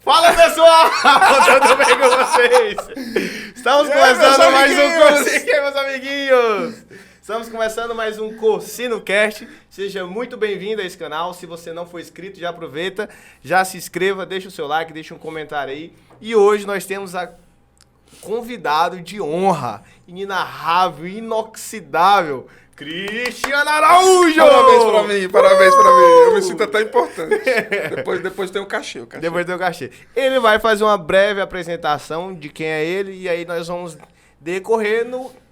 Fala, pessoal! Tudo bem com vocês? Estamos começando mais um Cursinho, meus amiguinhos! Estamos começando mais um Cursinho Cast. Seja muito bem-vindo a esse canal. Se você não for inscrito, já aproveita, já se inscreva, deixa o seu like, deixa um comentário aí. E hoje nós temos a convidado de honra, inenarrável, inoxidável, Cristiano Araújo! Parabéns pra mim. Eu me sinto até importante. Depois tem o cachê. Depois tem o cachê. Ele vai fazer uma breve apresentação de quem é ele e aí nós vamos decorrer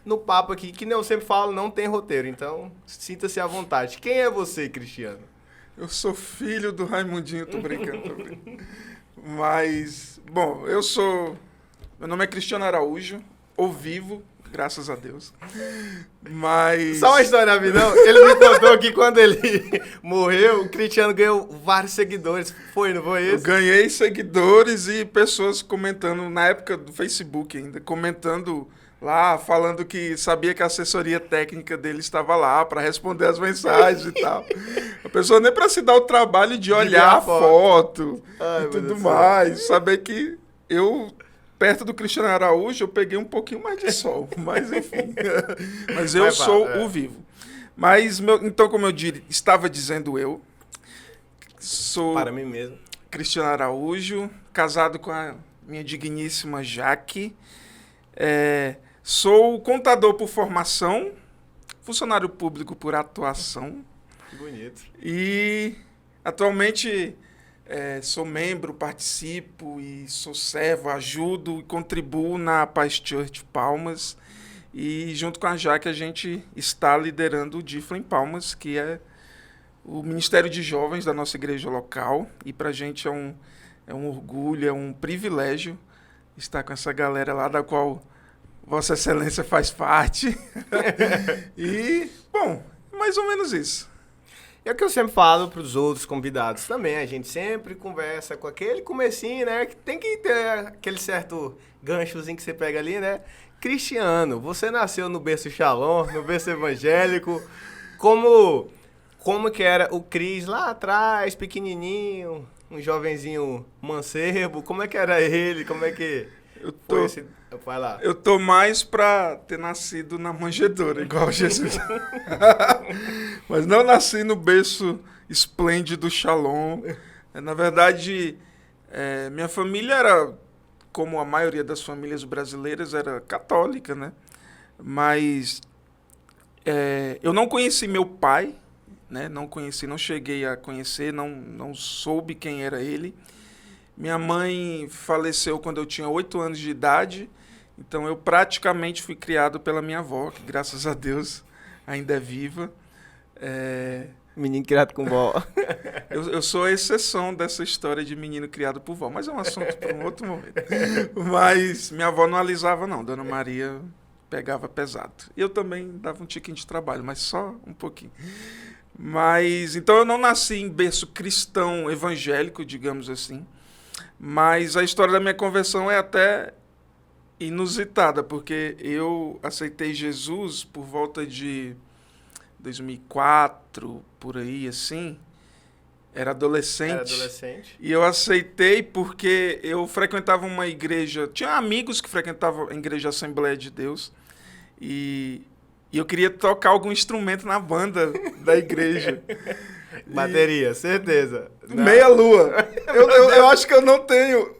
no papo aqui, que nem eu sempre falo, não tem roteiro. Então, sinta-se à vontade. Quem é você, Cristiano? Eu sou filho do Raimundinho, tô brincando. Mas, bom, meu nome é Cristiano Araújo, ou vivo, graças a Deus. Mas... Só uma história, não? Ele me contou que quando ele morreu, o Cristiano ganhou vários seguidores. Não foi isso? Eu ganhei seguidores e pessoas comentando, na época do Facebook ainda, comentando lá, falando que sabia que a assessoria técnica dele estava lá para responder as mensagens e tal. A pessoa nem para se dar o trabalho de olhar a foto e tudo mais. Saber que eu... Perto do Cristiano Araújo, eu peguei um pouquinho mais de sol, mas enfim. Mas eu sou o vivo. Mas, então, como eu estava dizendo, eu sou para mim mesmo. Cristiano Araújo, casado com a minha digníssima Jaque. Sou contador por formação, funcionário público por atuação. Que bonito. E atualmente... sou membro, participo e sou servo, ajudo e contribuo na Paz Church Palmas. E junto com a Jaque a gente está liderando o DIFLA em Palmas, que é o Ministério de Jovens da nossa igreja local. E para a gente é um orgulho, é um privilégio estar com essa galera lá da qual Vossa Excelência faz parte. E, bom, mais ou menos isso. É o que eu sempre falo para os outros convidados também. A gente sempre conversa com aquele comecinho, né? Que tem que ter aquele certo ganchozinho que você pega ali, né? Cristiano, você nasceu no berço Shalom, no berço evangélico. Como que era o Cris lá atrás, pequenininho, um jovenzinho mancebo? Como é que era ele? Como é que foi esse... Vai lá. Eu tô mais pra ter nascido na manjedoura, igual Jesus. Mas não nasci no berço esplêndido Shalom. Na verdade, minha família era, como a maioria das famílias brasileiras, era católica, né? Mas eu não conheci meu pai, né? Não cheguei a conhecer, não soube quem era ele. Minha mãe faleceu quando eu tinha 8 anos de idade. Então, eu praticamente fui criado pela minha avó, que, graças a Deus, ainda é viva. Menino criado com vó. Eu sou a exceção dessa história de menino criado por vó, mas é um assunto para um outro momento. Mas minha avó não alisava, não. Dona Maria pegava pesado. E eu também dava um tiquinho de trabalho, mas só um pouquinho. Mas, então, eu não nasci em berço cristão evangélico, digamos assim. Mas a história da minha conversão é até... inusitada, porque eu aceitei Jesus por volta de 2004, por aí, assim. Era adolescente. E eu aceitei porque eu frequentava uma igreja... Tinha amigos que frequentavam a igreja Assembleia de Deus. E eu queria tocar algum instrumento na banda da igreja. Bateria, certeza. Meia lua. Eu acho que eu não tenho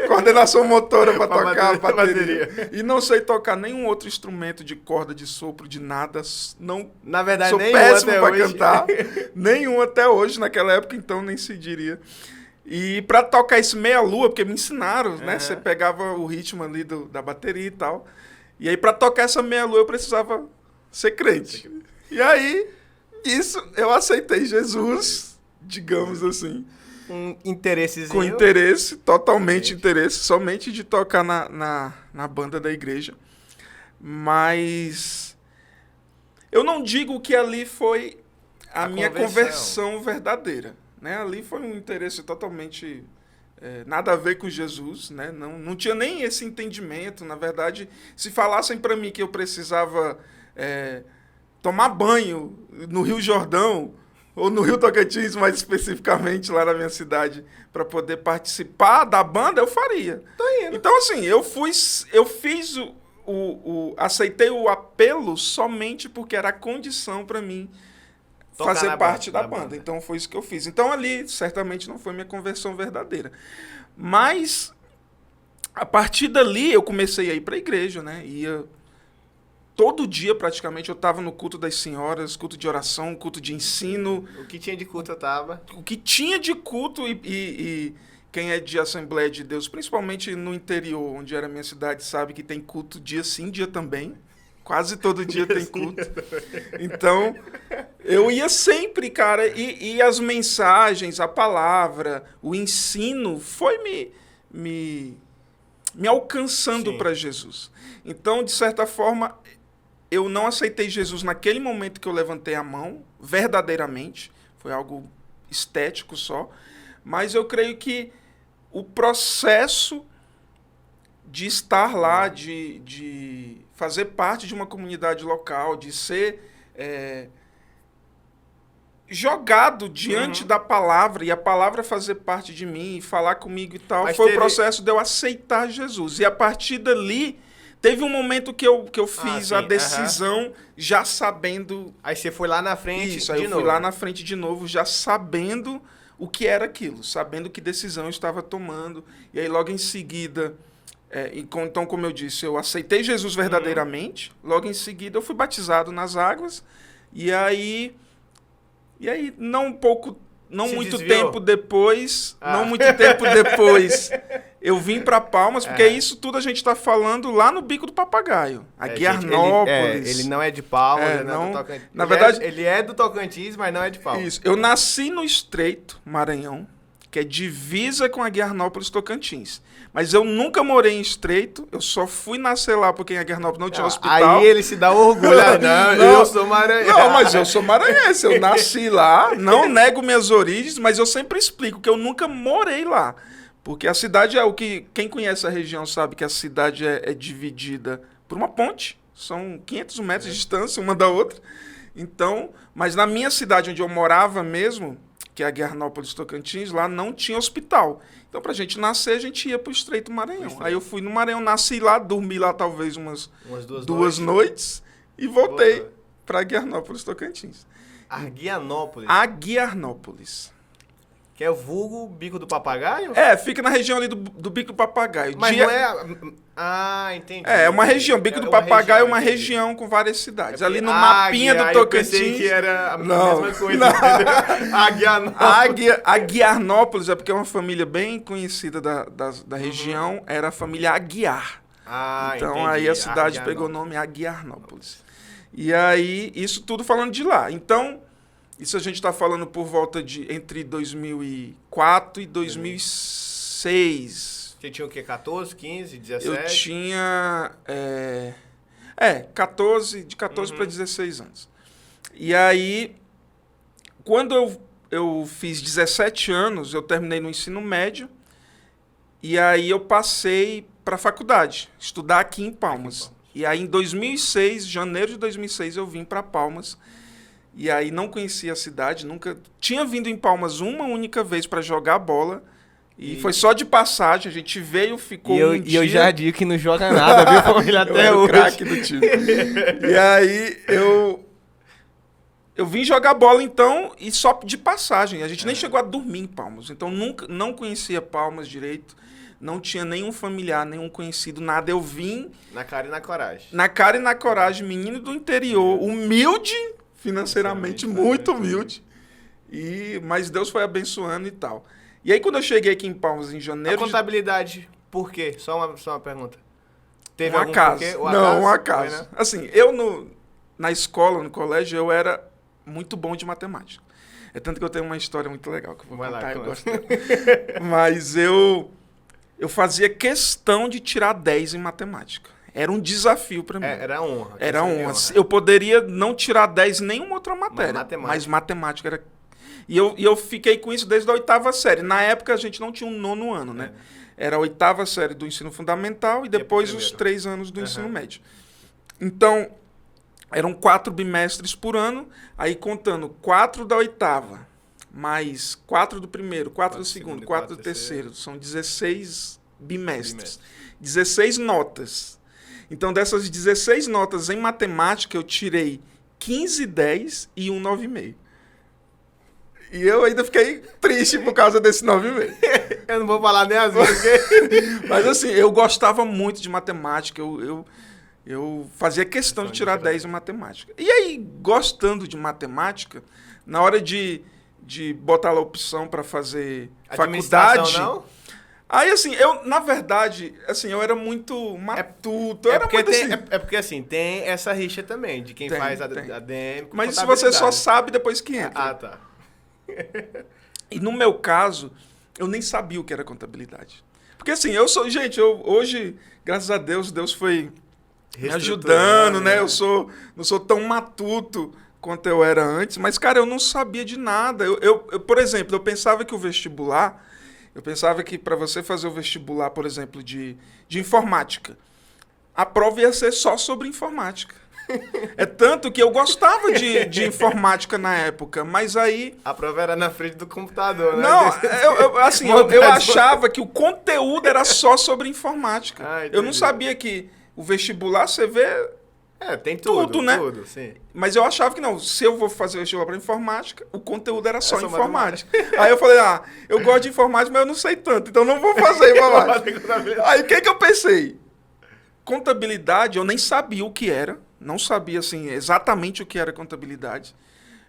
coordenação motora para tocar bateria. E não sei tocar nenhum outro instrumento de corda, de sopro, de nada. Não, na verdade, sou nenhum péssimo até para hoje. cantar. Nenhum até hoje, naquela época, então nem se diria. E para tocar esse meia lua, porque me ensinaram, né? Você pegava o ritmo ali da bateria e tal. E aí, para tocar essa meia lua, eu precisava ser crente. E aí... Isso, eu aceitei Jesus, digamos assim. Um interessezinho. Com interesse, totalmente interesse, somente de tocar na banda da igreja. Mas eu não digo que ali foi a minha conversão verdadeira. Né? Ali foi um interesse totalmente... nada a ver com Jesus, né? Não tinha nem esse entendimento. Na verdade, se falassem para mim que eu precisava... tomar banho no Rio Jordão ou no Rio Tocantins, mais especificamente lá na minha cidade, para poder participar da banda, eu faria. Tô indo. Então, assim, eu fiz aceitei o apelo somente porque era a condição para mim Tocar fazer na parte da banda. banda. Então, foi isso que eu fiz. Então, ali, certamente, não foi minha conversão verdadeira. Mas, a partir dali, eu comecei a ir para a igreja, né? Ia todo dia, praticamente, eu estava no culto das senhoras, culto de oração, culto de ensino. O que tinha de culto eu tava. O que tinha de culto e quem é de Assembleia de Deus, principalmente no interior, onde era a minha cidade, sabe que tem culto dia sim, dia também. Quase todo dia tem culto. Então, eu ia sempre, cara, e as mensagens, a palavra, o ensino foi me alcançando para Jesus. Então, de certa forma, eu não aceitei Jesus naquele momento que eu levantei a mão, verdadeiramente. Foi algo estético só. Mas eu creio que o processo de estar lá, de fazer parte de uma comunidade local, de ser jogado diante da palavra, e a palavra fazer parte de mim, e falar comigo e tal, Mas foi o processo de eu aceitar Jesus. E a partir dali, teve um momento que eu fiz a decisão, já sabendo... Aí você foi lá na frente Isso, aí eu fui lá na frente de novo, já sabendo o que era aquilo, sabendo que decisão eu estava tomando. E aí, logo em seguida... então, como eu disse, eu aceitei Jesus verdadeiramente. Logo em seguida, eu fui batizado nas águas. E aí não muito tempo depois, eu vim para Palmas, porque isso tudo a gente está falando lá no Bico do Papagaio, a Guiarnópolis. Ele não é de Palmas, ele não é do Tocantins. Na verdade, ele é do Tocantins, mas não é de Palmas. Isso. Eu nasci no Estreito, Maranhão, que é divisa com a Guiarnópolis Tocantins. Mas eu nunca morei em Estreito, eu só fui nascer lá porque em Guiarnópolis não tinha hospital. Aí ele se dá orgulho. Eu sou maranhense. Não, mas eu sou maranhense, eu nasci lá, não nego minhas origens, mas eu sempre explico que eu nunca morei lá. Porque a cidade é o que... Quem conhece a região sabe que a cidade é dividida por uma ponte, são 500 metros de distância uma da outra. Então, mas na minha cidade onde eu morava mesmo, que é a Guiarnópolis Tocantins, lá não tinha hospital. Então, pra gente nascer, a gente ia pro Estreito Maranhão. Aí eu fui no Maranhão, nasci lá, dormi lá talvez umas duas noites e voltei pra Guiarnópolis Tocantins. Aguiarnópolis. Que é o vulgo Bico do Papagaio? Fica na região ali do Bico do Papagaio. Mas não é... entendi. É uma região. Bico do Papagaio é uma região com várias cidades. Ali no mapinha do Tocantins... Eu pensei que era a mesma coisa. Aguiarnópolis é porque é uma família bem conhecida da região. Era a família Aguiar. Então entendi. Aí a cidade pegou o nome Aguiarnópolis. E aí, isso tudo falando de lá. Então... Isso a gente está falando por volta de entre 2004 e 2006. Você tinha o quê? 14, 15, 17? Eu tinha... 14, de 14 para 16 anos. E aí, quando eu fiz 17 anos, eu terminei no ensino médio. E aí eu passei para a faculdade, estudar aqui em Palmas. E aí em 2006, janeiro de 2006, eu vim para Palmas. E aí não conhecia a cidade, nunca... Tinha vindo em Palmas uma única vez para jogar bola. E foi só de passagem, a gente veio, ficou um dia... E eu já digo que não joga nada, viu, família, até eu hoje. O craque do time. E aí eu vim jogar bola então, e só de passagem. A gente nem chegou a dormir em Palmas. Então não conhecia Palmas direito. Não tinha nenhum familiar, nenhum conhecido, nada. Eu vim... Na cara e na coragem. Na cara e na coragem, menino do interior, humilde... Financeiramente muito humilde, mas Deus foi abençoando e tal. E aí quando eu cheguei aqui em Palmas em janeiro... A contabilidade, por quê? Só uma pergunta. Teve um acaso. Um acaso. Foi, né? Assim, na escola, no colégio, eu era muito bom de matemática. É tanto que eu tenho uma história muito legal que eu vou contar, eu gosto dela. Mas eu fazia questão de tirar 10 em matemática. Era um desafio para mim. Era honra. Era honra. Eu poderia não tirar 10 em nenhuma outra matéria. Mas matemática era... E eu fiquei com isso desde a 8ª série. Na época, a gente não tinha um 9º ano, né? Era a 8ª série do ensino fundamental e depois os 3 anos do ensino médio. Então, eram 4 bimestres por ano, aí contando 4 da oitava, mais 4 do primeiro, 4 do segundo, 4 do terceiro, são 16 bimestres. 16 notas. Então, dessas 16 notas em matemática, eu tirei 15 10 e um 9,5. E eu ainda fiquei triste por causa desse 9,5. Eu não vou falar nem as vezes. Porque... Mas assim, eu gostava muito de matemática, eu fazia questão de tirar 10 em matemática. E aí, gostando de matemática, na hora de botar lá a opção para fazer faculdade... não? Aí, assim, na verdade, assim, eu era muito matuto. É porque, assim, tem essa rixa também, de quem faz a ADM com Mas se você só sabe depois que entra. Ah, tá. E no meu caso, eu nem sabia o que era contabilidade. Porque assim, hoje, graças a Deus foi me ajudando, né? Eu não sou tão matuto quanto eu era antes, mas, cara, eu não sabia de nada. Por exemplo, eu pensava que para você fazer o vestibular, por exemplo, de informática, a prova ia ser só sobre informática. É tanto que eu gostava de informática na época, mas aí... A prova era na frente do computador, né? Não, eu achava que o conteúdo era só sobre informática. Eu não sabia que o vestibular, você vê... tem tudo, né? Tudo, sim. Mas eu achava que não, se eu vou fazer vestibular para informática, o conteúdo era só informática. Aí eu falei, eu gosto de informática, mas eu não sei tanto, então não vou fazer informática. Aí o que eu pensei? Contabilidade, eu nem sabia o que era. Não sabia, assim, exatamente o que era contabilidade.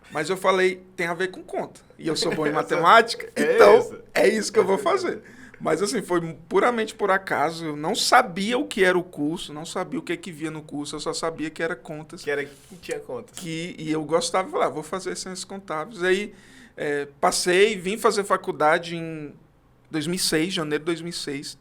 Mas eu falei, tem a ver com conta. E eu sou bom em matemática, então é isso que eu vou fazer. Mas, assim, foi puramente por acaso. Eu não sabia o que era o curso, não sabia o que via no curso. Eu só sabia que era contas. Que tinha contas. E eu gostava de falar, vou fazer ciências contábeis. Aí, vim fazer faculdade em 2006, janeiro de 2006.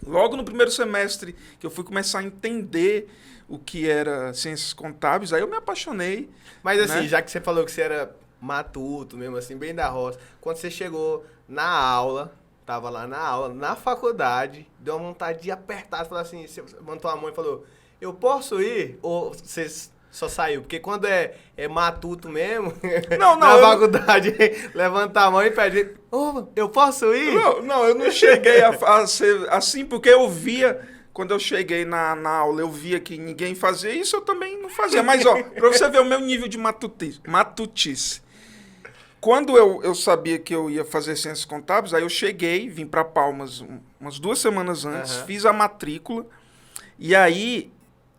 Logo no primeiro semestre que eu fui começar a entender o que era ciências contábeis, aí eu me apaixonei. Mas assim, já que você falou que você era matuto mesmo, assim, bem da roça, quando você chegou na aula, tava lá na aula, na faculdade, deu uma vontade de apertar, falou assim, você levantou a mão e falou, eu posso ir? Ou você só saiu? Porque quando é matuto mesmo, na faculdade, levanta a mão e pede, eu posso ir? Não, eu não cheguei a ser assim, porque eu via... Quando eu cheguei na aula, eu via que ninguém fazia isso, eu também não fazia. Mas, pra você ver o meu nível de matutice. Quando eu sabia que eu ia fazer ciências contábeis, aí eu cheguei, vim para Palmas umas 2 semanas antes, fiz a matrícula, e aí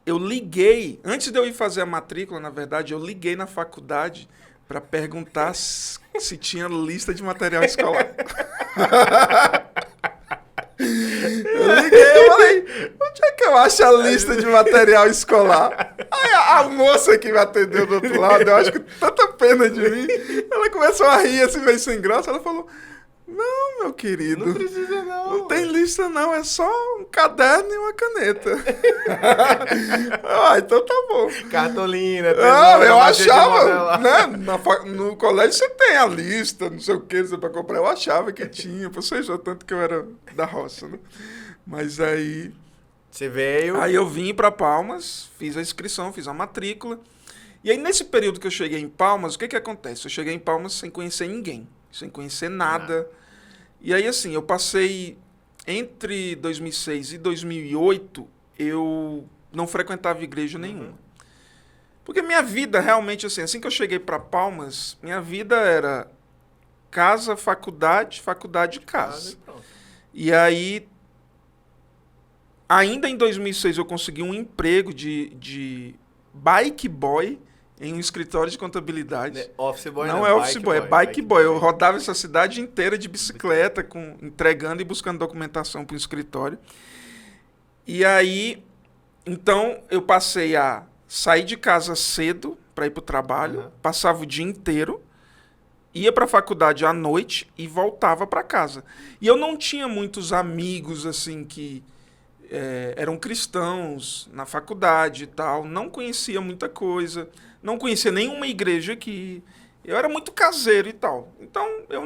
eu liguei, antes de eu ir fazer a matrícula, na verdade, eu liguei na faculdade para perguntar se tinha lista de material escolar. Eu liguei, eu falei, onde é que eu acho a lista de material escolar? Aí a moça que me atendeu do outro lado, eu acho que tanta pena de mim, ela começou a rir assim, meio sem graça, ela falou, não, meu querido, não precisa não. Não tem lista não, é só um caderno e uma caneta. Então tá bom. Cartolina. Eu achava, né, no colégio você tem a lista, não sei o que, para comprar, eu achava que tinha, por seja tanto que eu era da roça, né? Mas aí... Você veio... Aí eu vim para Palmas, fiz a inscrição, fiz a matrícula, e aí nesse período que eu cheguei em Palmas, o que acontece? Eu cheguei em Palmas sem conhecer ninguém, sem conhecer nada. E aí, assim, eu passei entre 2006 e 2008, eu não frequentava igreja nenhuma. Porque minha vida realmente, assim que eu cheguei para Palmas, minha vida era casa, faculdade, casa. E aí, ainda em 2006, eu consegui um emprego de bike boy em um escritório de contabilidade. Office boy não é office boy, é bike boy. Eu rodava essa cidade inteira de bicicleta, entregando e buscando documentação para o escritório. E aí, então, eu passei a sair de casa cedo para ir para o trabalho, passava o dia inteiro, ia para a faculdade à noite e voltava para casa. E eu não tinha muitos amigos assim que eram cristãos na faculdade e tal, não conhecia muita coisa, não conhecia nenhuma igreja aqui, eu era muito caseiro e tal. Então, eu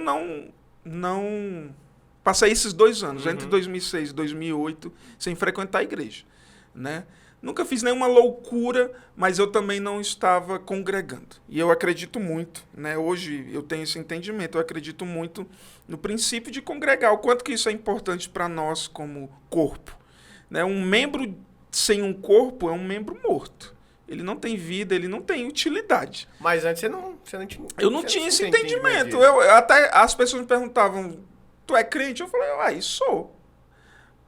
não passei esses 2 anos, entre 2006 e 2008, sem frequentar a igreja, né? Nunca fiz nenhuma loucura, mas eu também não estava congregando. E eu acredito muito, né? Hoje eu tenho esse entendimento, eu acredito muito no princípio de congregar, o quanto que isso é importante para nós como corpo. Né? Um membro sem um corpo é um membro morto. Ele não tem vida, ele não tem utilidade. Mas antes você não tinha. Eu não tinha esse entendimento. Até as pessoas me perguntavam, tu é crente? Eu falei, sou.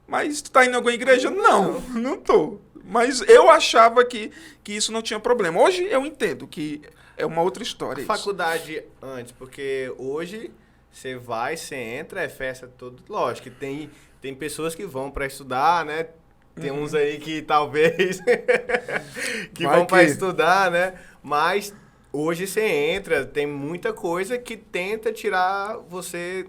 Mas tu tá indo em alguma igreja? Não tô. Mas eu achava que isso não tinha problema. Hoje eu entendo que é uma outra história. Faculdade antes, porque hoje você vai, você entra, é festa tudo. Lógico que tem pessoas que vão para estudar, né? Tem uns aí que talvez que vão para estudar, né? Mas hoje você entra, tem muita coisa que tenta tirar você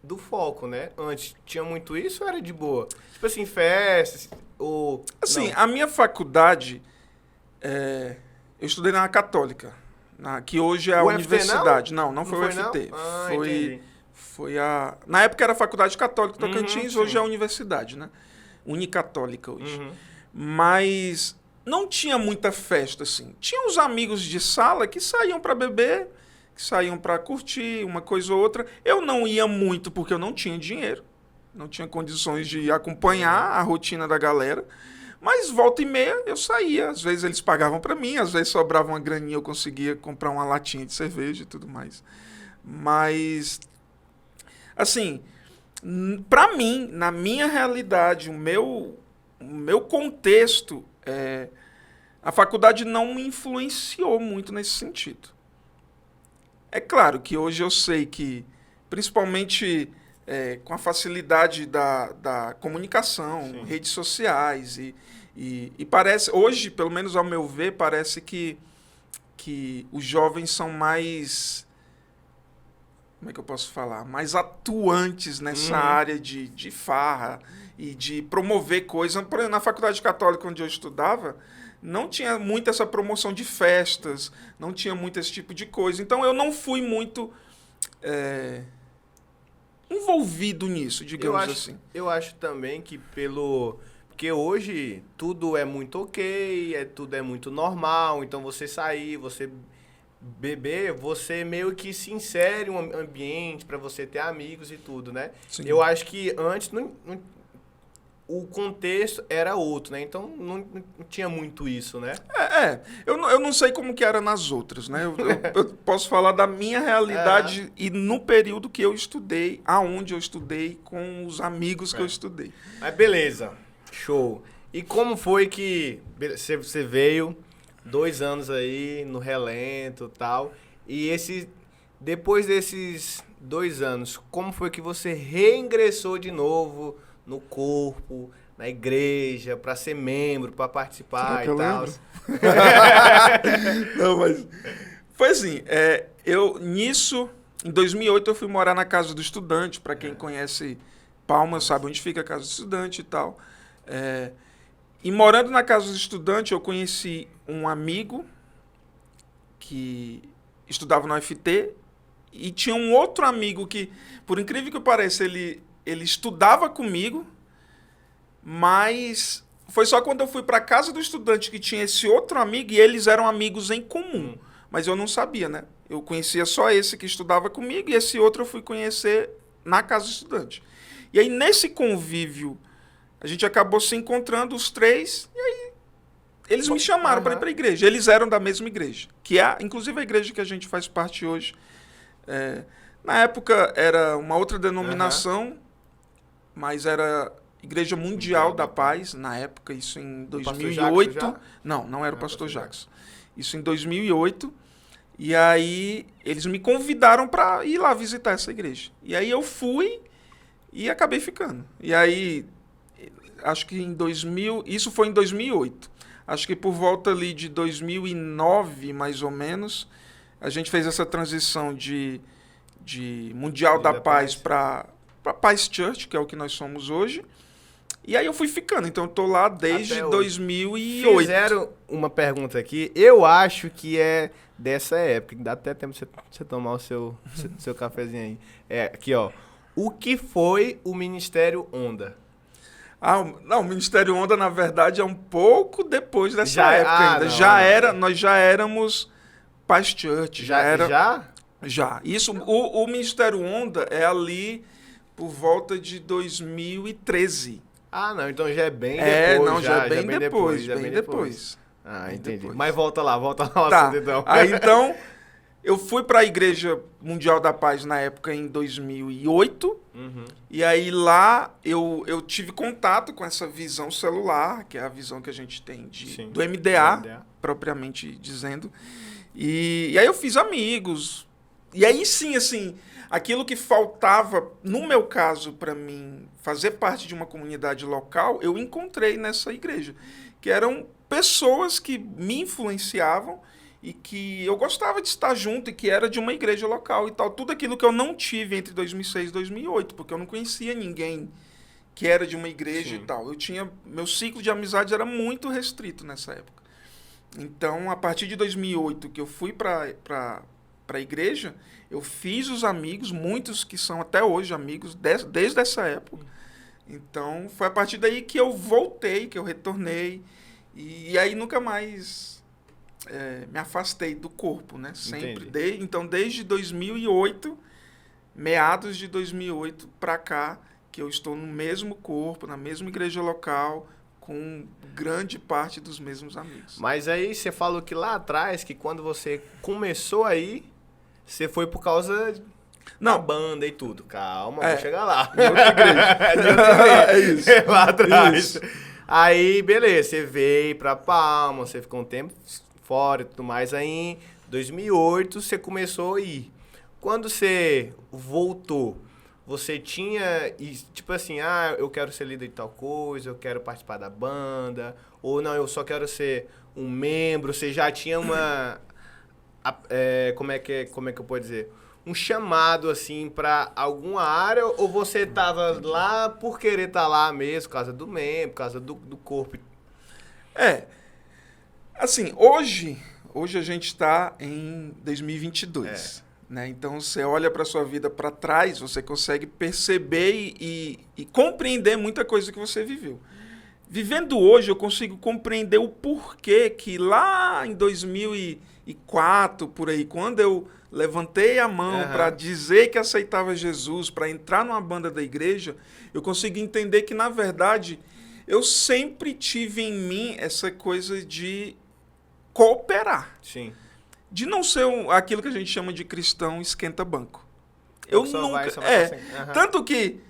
do foco, né? Antes tinha muito isso ou era de boa? Tipo assim, festas ou... Assim, a minha faculdade, eu estudei na Católica, que hoje é a universidade. Não foi o UFT. Foi a... Na época era a Faculdade Católica Tocantins, hoje é a universidade, né? Unicatólica hoje. Mas não tinha muita festa, assim. Tinha os amigos de sala que saíam para beber, que saíam para curtir uma coisa ou outra. Eu não ia muito porque eu não tinha dinheiro. Não tinha condições de acompanhar a rotina da galera. Mas volta e meia eu saía. Às vezes eles pagavam para mim, às vezes sobrava uma graninha, eu conseguia comprar uma latinha de cerveja e tudo mais. Mas, assim, para mim, na minha realidade, o meu contexto, a faculdade não me influenciou muito nesse sentido. É claro que hoje eu sei que, principalmente com a facilidade da comunicação, sim, redes sociais, e parece, hoje, pelo menos ao meu ver, parece que os jovens são mais, como é que eu posso falar, mais atuantes nessa área de farra e de promover coisas. Por exemplo, na faculdade católica onde eu estudava, não tinha muito essa promoção de festas, não tinha muito esse tipo de coisa. Então, eu não fui muito envolvido nisso, digamos assim. Eu acho também que porque hoje tudo é muito ok, tudo é muito normal, então você sair, você beber, você meio que se insere em um ambiente para você ter amigos e tudo, né? Sim. Eu acho que antes o contexto era outro, né? Então não tinha muito isso, né? Eu não sei como que era nas outras, né? Eu posso falar da minha realidade e no período que eu estudei, aonde eu estudei, com os amigos que eu estudei. Mas beleza, show. E como foi que você veio 2 anos aí no relento e tal, e depois desses 2 anos, como foi que você reingressou de novo no corpo, na igreja, para ser membro, para participar e tal? Não, mas foi assim, em 2008 eu fui morar na Casa do Estudante, para quem conhece Palmas sabe onde fica a Casa do Estudante e tal. E morando na Casa do Estudante eu conheci um amigo que estudava no UFT e tinha um outro amigo que, por incrível que pareça, ele estudava comigo, mas foi só quando eu fui para a Casa do Estudante que tinha esse outro amigo e eles eram amigos em comum. Mas eu não sabia, né? Eu conhecia só esse que estudava comigo e esse outro eu fui conhecer na Casa do Estudante. E aí, nesse convívio, a gente acabou se encontrando os 3 e aí eles me chamaram para ir para a igreja. Eles eram da mesma igreja, que é, inclusive, a igreja que a gente faz parte hoje. Na época era uma outra denominação, mas era Igreja Mundial da Paz, na época, isso em 2008. Não era o Pastor Jackson. Isso em 2008. E aí eles me convidaram para ir lá visitar essa igreja. E aí eu fui e acabei ficando. E aí, acho que isso foi em 2008. Acho que por volta ali de 2009, mais ou menos, a gente fez essa transição de Mundial da Paz para Paz Church, que é o que nós somos hoje. E aí eu fui ficando. Então eu tô lá desde 2008. Fizeram uma pergunta aqui. Eu acho que é dessa época. Dá até tempo de você tomar o seu cafezinho aí. Aqui, ó. O que foi o Ministério Onda? Não, o Ministério Onda, na verdade, é um pouco depois dessa Já- época ah, ainda. não. Nós já éramos Paz Church. Já? Já. Isso, o Ministério Onda é ali por volta de 2013. Ah, não, então já é bem depois. Não, já é bem bem depois, já é bem depois. Ah, Bem entendi. depois. Mas volta lá ao Tá. assunto, então. Aí então, eu fui para a Igreja Mundial da Paz na época em 2008. Uhum. E aí lá eu tive contato com essa visão celular, que é a visão que a gente tem Sim. do MDA, MDA. propriamente dizendo. E aí eu fiz amigos. E aí sim, assim, aquilo que faltava, no meu caso, para mim, fazer parte de uma comunidade local, eu encontrei nessa igreja. Que eram pessoas que me influenciavam e que eu gostava de estar junto e que era de uma igreja local e tal. Tudo aquilo que eu não tive entre 2006 e 2008, porque eu não conhecia ninguém que era de uma igreja Sim. e tal. Meu ciclo de amizades era muito restrito nessa época. Então, a partir de 2008, que eu fui para a igreja, eu fiz os amigos, muitos que são até hoje amigos, desde essa época. Então, foi a partir daí que eu voltei, que eu retornei, e aí nunca mais me afastei do corpo, né? Sempre. Entendi. Então, desde 2008, meados de 2008 para cá, que eu estou no mesmo corpo, na mesma igreja local, com grande parte dos mesmos amigos. Mas aí você falou que lá atrás, que quando você começou aí, você foi por causa da Não. banda e tudo. Calma, É. vou chegar lá. De outra igreja. De outra É igreja. isso. Lá atrás. Isso. Aí, beleza, você veio pra Palma, você ficou um tempo fora e tudo mais. Aí, em 2008, você começou a ir. Quando você voltou, você tinha, tipo assim, eu quero ser líder de tal coisa, eu quero participar da banda, ou não, eu só quero ser um membro, você já tinha como é que eu posso dizer? Um chamado, assim, pra alguma área, ou você tava lá por querer estar lá mesmo, por causa do membro, por causa do corpo? Assim, hoje a gente está em 2022. Né? Então, você olha para a sua vida para trás, você consegue perceber e compreender muita coisa que você viveu. Vivendo hoje, eu consigo compreender o porquê que lá em 2004, por aí, quando eu levantei a mão para dizer que aceitava Jesus, para entrar numa banda da igreja, eu consigo entender que, na verdade, eu sempre tive em mim essa coisa de cooperar. Sim. De não ser aquilo que a gente chama de cristão esquenta-banco. Eu nunca... Tanto que,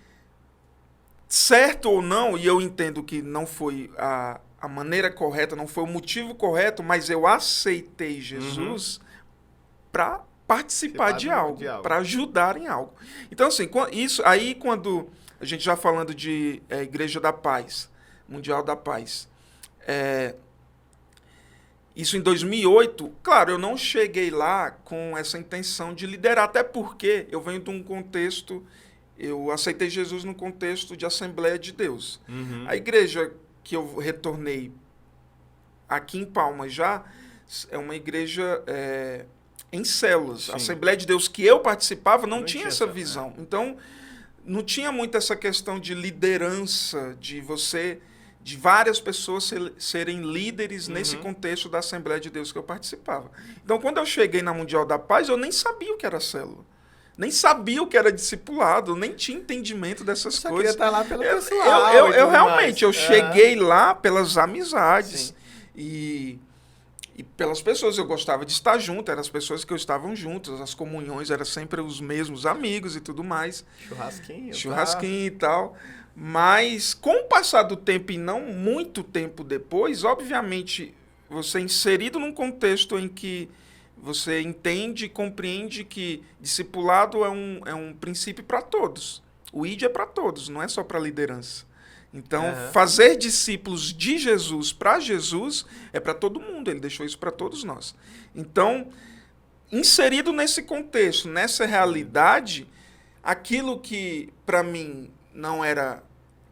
certo ou não, e eu entendo que não foi a maneira correta, não foi o motivo correto, mas eu aceitei Jesus para participar de algo, para ajudar em algo. Então, assim, isso aí quando a gente já falando de Igreja da Paz, Mundial da Paz, isso em 2008, claro, eu não cheguei lá com essa intenção de liderar, até porque eu venho de um contexto, eu aceitei Jesus no contexto de Assembleia de Deus. A igreja que eu retornei aqui em Palmas já é uma igreja em células. A Assembleia de Deus que eu participava não tinha essa visão. Então, não tinha muito essa questão de liderança, de várias pessoas serem líderes nesse contexto da Assembleia de Deus que eu participava. Então, quando eu cheguei na Mundial da Paz, eu nem sabia o que era célula. Nem sabia o que era discipulado, nem tinha entendimento dessas só coisas. Queria estar lá pelo pessoal. Eu realmente, eu cheguei lá pelas amizades e pelas pessoas. Eu gostava de estar junto, eram as pessoas que eu estavam juntas, as comunhões eram sempre os mesmos amigos e tudo mais. Churrasquinho e tal. Mas, com o passar do tempo e não muito tempo depois, obviamente, você inserido num contexto em que você entende e compreende que discipulado é um princípio para todos. O ID é para todos, não é só para a liderança. Então, fazer discípulos de Jesus para Jesus é para todo mundo, ele deixou isso para todos nós. Então, inserido nesse contexto, nessa realidade, aquilo que para mim não era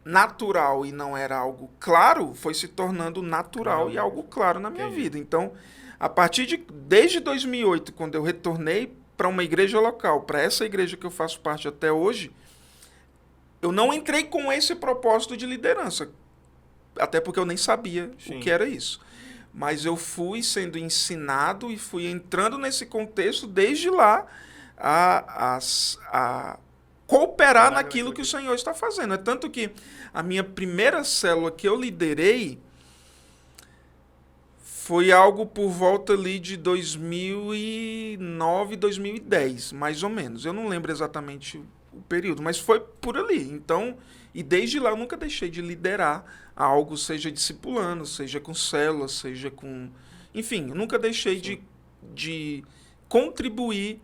natural e não era algo claro, foi se tornando natural e algo claro na minha vida. Então, desde 2008, quando eu retornei para uma igreja local, para essa igreja que eu faço parte até hoje, eu não entrei com esse propósito de liderança. Até porque eu nem sabia o que era isso. Mas eu fui sendo ensinado e fui entrando nesse contexto desde lá a cooperar naquilo que o Senhor está fazendo. É tanto que a minha primeira célula que eu liderei foi algo por volta ali de 2009, 2010, mais ou menos. Eu não lembro exatamente o período, mas foi por ali. Então, e desde lá eu nunca deixei de liderar algo, seja discipulando, seja com célula, seja com... Enfim, eu nunca deixei de contribuir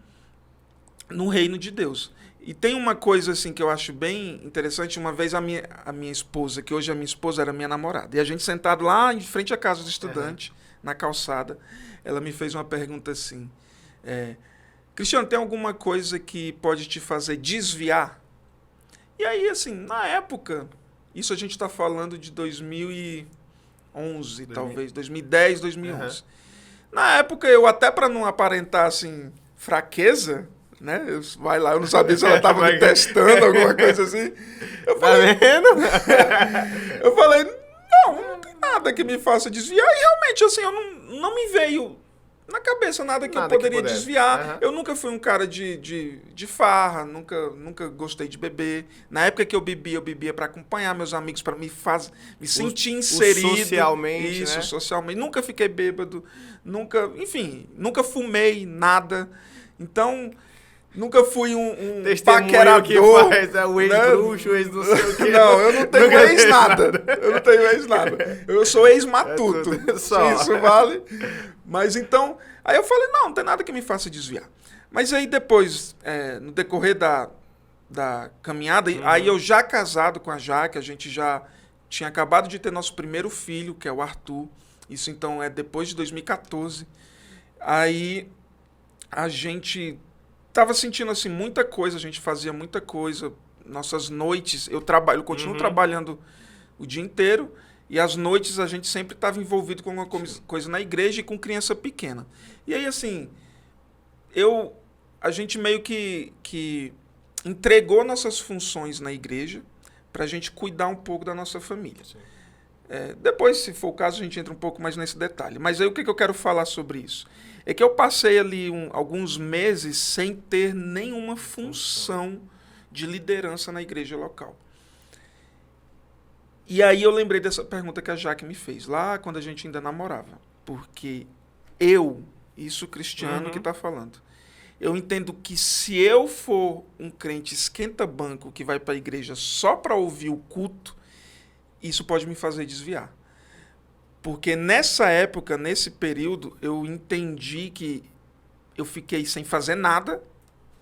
no reino de Deus. E tem uma coisa assim que eu acho bem interessante. Uma vez a minha esposa, que hoje a minha esposa era minha namorada, e a gente sentado lá em frente à casa do estudante, na calçada, ela me fez uma pergunta assim, Cristiano, tem alguma coisa que pode te fazer desviar? E aí, assim, na época, isso a gente está falando de 2011, talvez, 2010, 2011. Na época, eu até para não aparentar, assim, fraqueza, né? Vai lá, eu não sabia se ela estava me testando, alguma coisa assim. Eu falei, eu falei, não tem nada que me faça desviar. E realmente, assim, eu não me veio na cabeça nada que eu poderia desviar. Eu nunca fui um cara de farra, nunca gostei de beber. Na época que eu bebia para acompanhar meus amigos, para me sentir inserido. Socialmente, isso, né? socialmente. Nunca fiquei bêbado, nunca fumei nada. Então, nunca fui um paquerador. Que faz, o ex-bruxo, o ex não sei o quê. Não, eu não tenho ex-nada. Eu não tenho ex-nada. Eu sou ex-matuto. Isso vale. Mas então, aí eu falei, não tem nada que me faça desviar. Mas aí depois, no decorrer da caminhada, aí eu já casado com a Jaque, a gente já tinha acabado de ter nosso primeiro filho, que é o Arthur. Isso então é depois de 2014. Aí a gente estava sentindo assim muita coisa, a gente fazia muita coisa. Nossas noites, eu continuo trabalhando o dia inteiro. E às noites a gente sempre estava envolvido com alguma coisa na igreja e com criança pequena. E aí, assim, a gente meio que entregou nossas funções na igreja para a gente cuidar um pouco da nossa família. Depois, se for o caso, a gente entra um pouco mais nesse detalhe. Mas aí o que eu quero falar sobre isso? É que eu passei ali alguns meses sem ter nenhuma função de liderança na igreja local. E aí eu lembrei dessa pergunta que a Jaque me fez, lá quando a gente ainda namorava. Porque isso Cristiano que está falando, eu entendo que se eu for um crente esquenta-banco que vai para a igreja só para ouvir o culto, isso pode me fazer desviar. Porque nessa época, nesse período, eu entendi que eu fiquei sem fazer nada,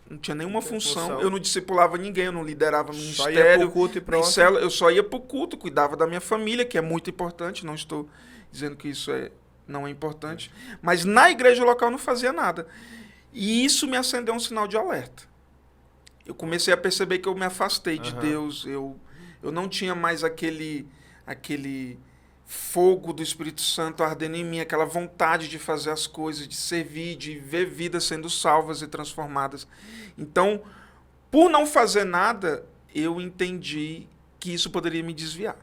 não tinha nenhuma função, eu não discipulava ninguém, eu não liderava no ministério, só ia pro culto e pronto. Eu só ia para o culto, cuidava da minha família, que é muito importante, não estou dizendo que isso não é importante, mas na igreja local eu não fazia nada. E isso me acendeu um sinal de alerta. Eu comecei a perceber que eu me afastei de Deus, eu não tinha mais aquele fogo do Espírito Santo ardendo em mim, aquela vontade de fazer as coisas, de servir, de ver vidas sendo salvas e transformadas. Então, por não fazer nada, eu entendi que isso poderia me desviar.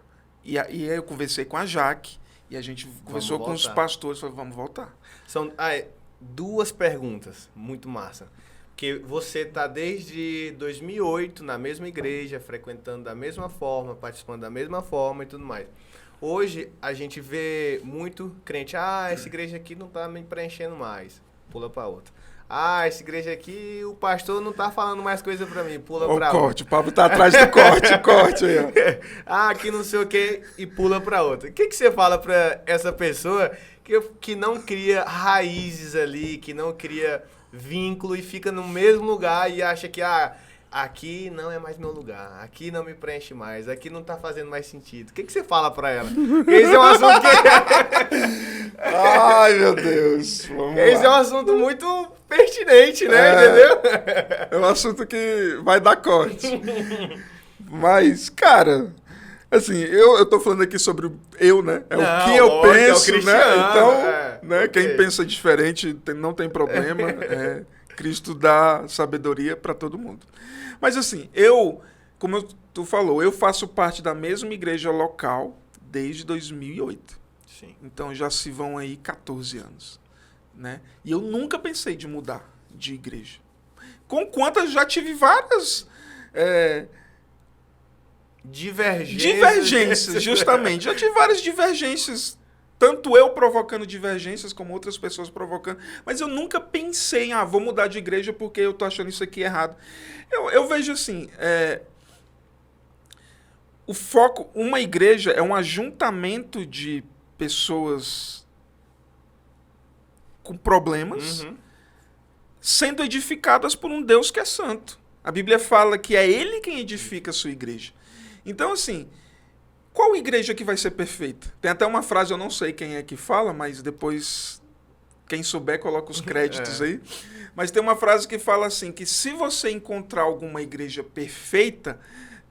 E aí eu conversei com a Jaque, e a gente conversou com os pastores, falou, vamos voltar. São duas perguntas, muito massa. Porque você está desde 2008 na mesma igreja, frequentando da mesma forma, participando da mesma forma e tudo mais. Hoje, a gente vê muito crente, essa igreja aqui não está me preenchendo mais, pula para outra. Essa igreja aqui, o pastor não está falando mais coisa para mim, pula para outra. Corte, o Pablo está atrás do corte aí, ó. Aqui não sei o que, e pula para outra. O que você fala para essa pessoa que não cria raízes ali, que não cria vínculo e fica no mesmo lugar e acha que, aqui não é mais meu lugar, aqui não me preenche mais, aqui não tá fazendo mais sentido. O que você fala pra ela? Esse é um assunto que... Ai, meu Deus. Esse é um assunto muito pertinente, né? Entendeu? É um assunto que vai dar corte. Mas, cara, assim, eu tô falando aqui sobre eu, né? O que eu penso, né? Então, né? Quem pensa diferente não tem problema. Cristo dá sabedoria para todo mundo. Mas assim, como eu tu falou, eu faço parte da mesma igreja local desde 2008. Sim. Então já se vão aí 14 anos. Né? E eu nunca pensei de mudar de igreja. Com quantas já tive várias divergências, justamente. Já tive várias divergências, tanto eu provocando divergências, como outras pessoas provocando. Mas eu nunca pensei em, vou mudar de igreja porque eu tô achando isso aqui errado. Eu vejo assim, o foco, uma igreja é um ajuntamento de pessoas com problemas, sendo edificadas por um Deus que é santo. A Bíblia fala que é Ele quem edifica a sua igreja. Então, assim, qual igreja que vai ser perfeita? Tem até uma frase, eu não sei quem é que fala, mas depois, quem souber, coloca os créditos aí. Mas tem uma frase que fala assim, que se você encontrar alguma igreja perfeita,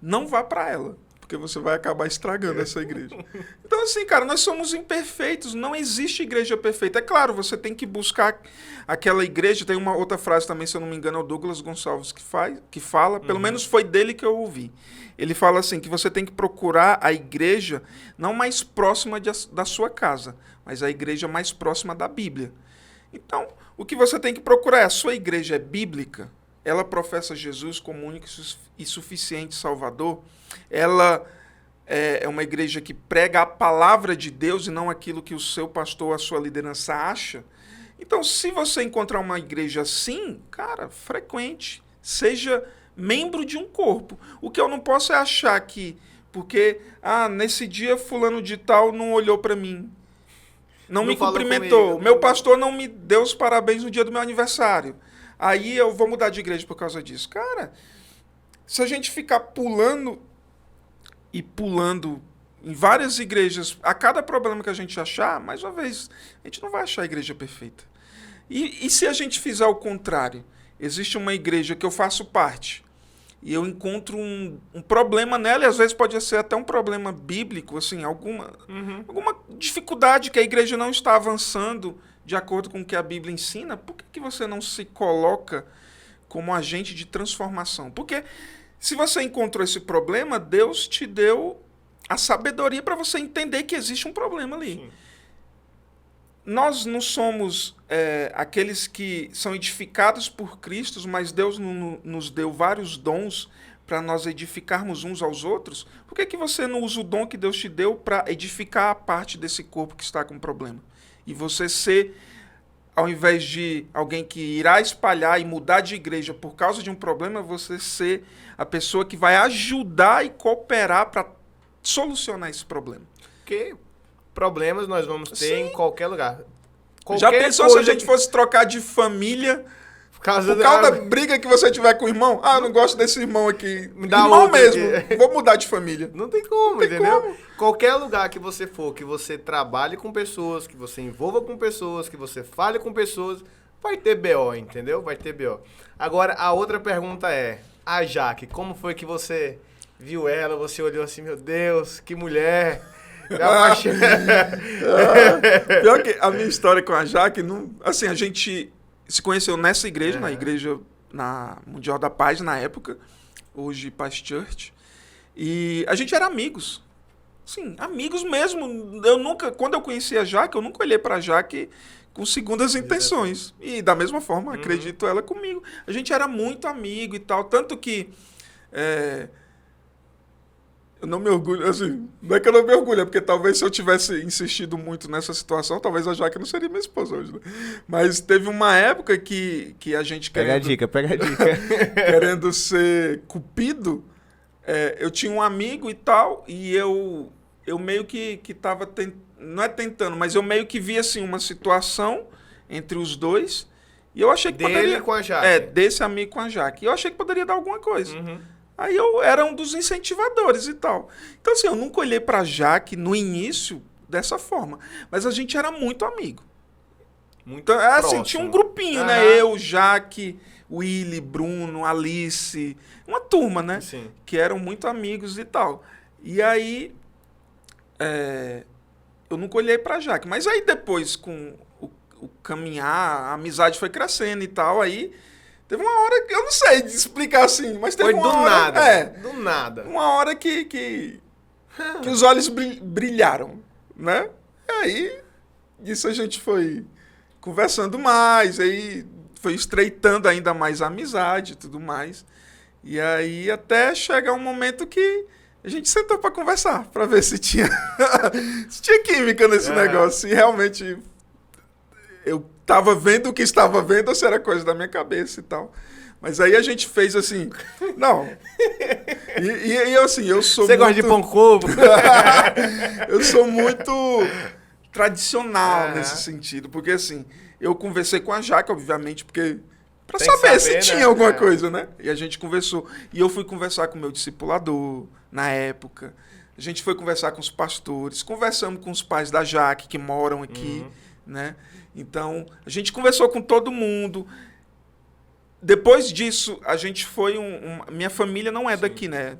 não vá para ela, porque você vai acabar estragando essa igreja. Então, assim, cara, nós somos imperfeitos, não existe igreja perfeita. É claro, você tem que buscar aquela igreja. Tem uma outra frase também, se eu não me engano, é o Douglas Gonçalves que fala, pelo menos foi dele que eu ouvi. Ele fala assim, que você tem que procurar a igreja não mais próxima da sua casa, mas a igreja mais próxima da Bíblia. Então, o que você tem que procurar é, a sua igreja é bíblica? Ela professa Jesus como único e suficiente Salvador? Ela é uma igreja que prega a palavra de Deus e não aquilo que o seu pastor ou a sua liderança acha? Então, se você encontrar uma igreja assim, cara, frequente, seja membro de um corpo. O que eu não posso é achar que, porque, nesse dia fulano de tal não olhou para mim, não me cumprimentou, comigo, meu pastor não me deu os parabéns no dia do meu aniversário, aí eu vou mudar de igreja por causa disso. Cara, se a gente ficar pulando em várias igrejas, a cada problema que a gente achar, mais uma vez, a gente não vai achar a igreja perfeita. E se a gente fizer o contrário? Existe uma igreja que eu faço parte e eu encontro um problema nela, e às vezes pode ser até um problema bíblico, assim, alguma dificuldade que a igreja não está avançando de acordo com o que a Bíblia ensina. Por que você não se coloca como agente de transformação? Porque se você encontrou esse problema, Deus te deu a sabedoria para você entender que existe um problema ali. Sim. Nós não somos aqueles que são edificados por Cristo, mas Deus nos deu vários dons para nós edificarmos uns aos outros. Por que você não usa o dom que Deus te deu para edificar a parte desse corpo que está com problema? E você ser, ao invés de alguém que irá espalhar e mudar de igreja por causa de um problema, você ser a pessoa que vai ajudar e cooperar para solucionar esse problema. Porque problemas nós vamos ter em qualquer lugar. Já pensou se a gente fosse trocar de família por causa da briga que você tiver com o irmão? Eu não gosto desse irmão aqui. Me dá irmão mesmo. Vou mudar de família. Não tem como, entendeu? Qualquer lugar que você for, que você trabalhe com pessoas, que você envolva com pessoas, que você fale com pessoas, vai ter BO, entendeu? Vai ter BO. Agora, a outra pergunta é, a Jaque, como foi que você viu ela, você olhou assim, meu Deus, que mulher... Pior que a minha história com a Jaque, assim, a gente se conheceu nessa igreja, na igreja na Mundial da Paz na época, hoje Paz Church, e a gente era amigos. Sim, amigos mesmo. Quando eu conheci a Jaque, eu nunca olhei pra Jaque com segundas intenções. E da mesma forma, acredito ela comigo. A gente era muito amigo e tal, tanto que eu não me orgulho, assim, não é que eu não me orgulho, é porque talvez se eu tivesse insistido muito nessa situação, talvez a Jaque não seria minha esposa hoje, né? Mas teve uma época que a gente pega a dica. Querendo ser cupido, eu tinha um amigo e tal, e eu meio que tava não é tentando, mas eu meio que vi, assim, uma situação entre os dois, e eu achei que poderia... com a Jaque. Desse amigo com a Jaque. E eu achei que poderia dar alguma coisa. Aí eu era um dos incentivadores e tal. Então, assim, eu nunca olhei pra Jaque no início dessa forma. Mas a gente era muito amigo. Muito então, assim, tinha um grupinho, né? Eu, Jaque, Willy, Bruno, Alice. Uma turma, né? Sim. Que eram muito amigos e tal. E aí, eu nunca olhei pra Jaque. Mas aí depois, com o caminhar, a amizade foi crescendo e tal. Aí... Teve uma hora que eu não sei explicar assim, mas teve Foi uma do hora... nada. Do nada. Uma hora que os olhos brilharam, né? E aí, disso a gente foi conversando mais, aí foi estreitando ainda mais a amizade e tudo mais. E aí até chegar um momento que a gente sentou para conversar, para ver se tinha, se tinha química nesse negócio. E realmente eu tava vendo o que estava vendo, ou se era coisa da minha cabeça e tal. Mas aí a gente fez assim, não. E assim, eu sou Você gosta de pão com eu sou muito tradicional nesse sentido, porque assim, eu conversei com a Jaque, obviamente, porque para saber se tinha alguma coisa, né? E a gente conversou. E eu fui conversar com o meu discipulador na época. A gente foi conversar com os pastores, conversamos com os pais da Jaque que moram aqui, né? Então, a gente conversou com todo mundo. Depois disso, a gente foi minha família não é daqui, né?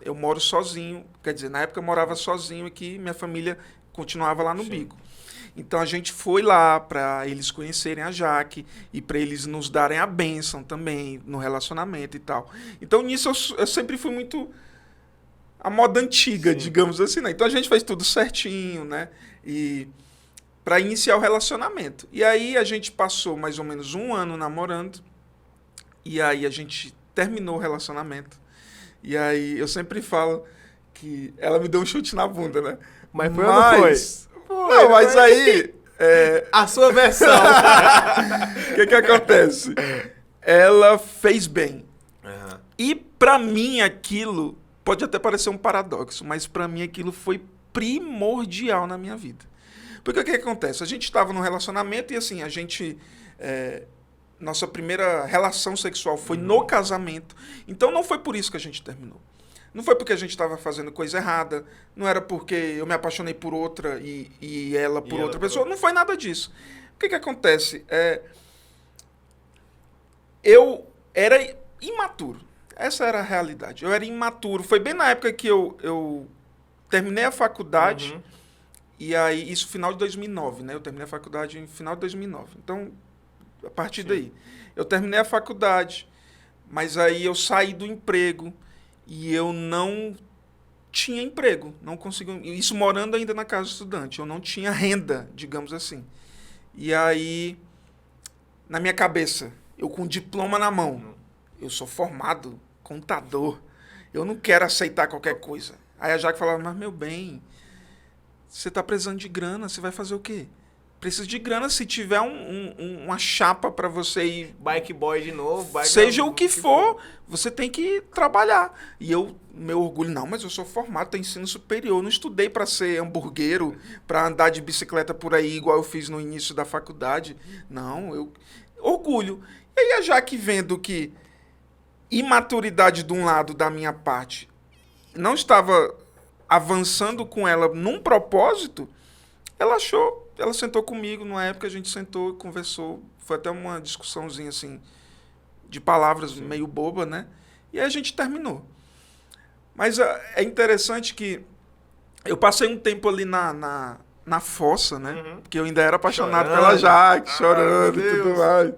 Eu moro sozinho, quer dizer, na época eu morava sozinho aqui, minha família continuava lá no Bico. Então a gente foi lá para eles conhecerem a Jaque e para eles nos darem a bênção também no relacionamento e tal. Então nisso eu sempre fui muito a moda antiga, digamos assim, né? Então a gente fez tudo certinho, né? E para iniciar o relacionamento. E aí a gente passou mais ou menos 1 ano namorando. E aí a gente terminou o relacionamento. E aí eu sempre falo que ela me deu um chute na bunda, né? Mas foi ou não foi? Não, mas aí... A sua versão. O que acontece? Ela fez bem. E pra mim aquilo... Pode até parecer um paradoxo, mas pra mim aquilo foi primordial na minha vida. Porque o que acontece? A gente estava num relacionamento e assim, a gente... Nossa primeira relação sexual foi no casamento. Então não foi por isso que a gente terminou. Não foi porque a gente estava fazendo coisa errada. Não era porque eu me apaixonei por outra e ela por outra pessoa. Não foi nada disso. O que acontece? Eu era imaturo. Essa era a realidade. Eu era imaturo. Foi bem na época que eu terminei a faculdade. E aí, isso final de 2009, né? Eu terminei a faculdade em final de 2009. Então... A partir daí. Eu terminei a faculdade, mas aí eu saí do emprego e eu não tinha emprego. Não consegui. Isso morando ainda na casa estudante. Eu não tinha renda, digamos assim. E aí, na minha cabeça, eu com diploma na mão, eu sou formado, contador, eu não quero aceitar qualquer coisa. Aí a Jaque falava, mas meu bem, você está precisando de grana, você vai fazer o quê? Precisa de grana, se tiver uma chapa para você ir... Bike boy de novo. Seja o que for, você tem que trabalhar. E meu orgulho, não, mas eu sou formado, tenho ensino superior, não estudei para ser hamburguero, para andar de bicicleta por aí, igual eu fiz no início da faculdade. Não, orgulho. E aí, já que vendo que imaturidade de um lado da minha parte não estava avançando com ela num propósito, ela sentou comigo, numa época a gente sentou, conversou, foi até uma discussãozinha assim, de palavras meio boba, né? E aí a gente terminou. Mas é interessante que eu passei um tempo ali na fossa, né? Porque eu ainda era apaixonado pela Jaque, chorando e tudo mais.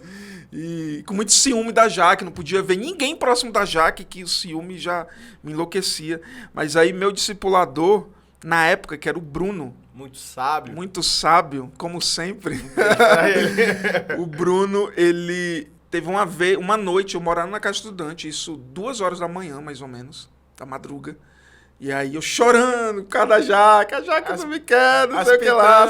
E com muito ciúme da Jaque, não podia ver ninguém próximo da Jaque, que o ciúme já me enlouquecia. Mas aí meu discipulador, na época, que era o Bruno, muito sábio, como sempre. O Bruno, ele teve uma noite, eu morava na casa estudante, isso 2 horas da manhã, mais ou menos, da madruga. E aí eu chorando por causa da Jaque, a Jaque não me quer, não sei o que lá.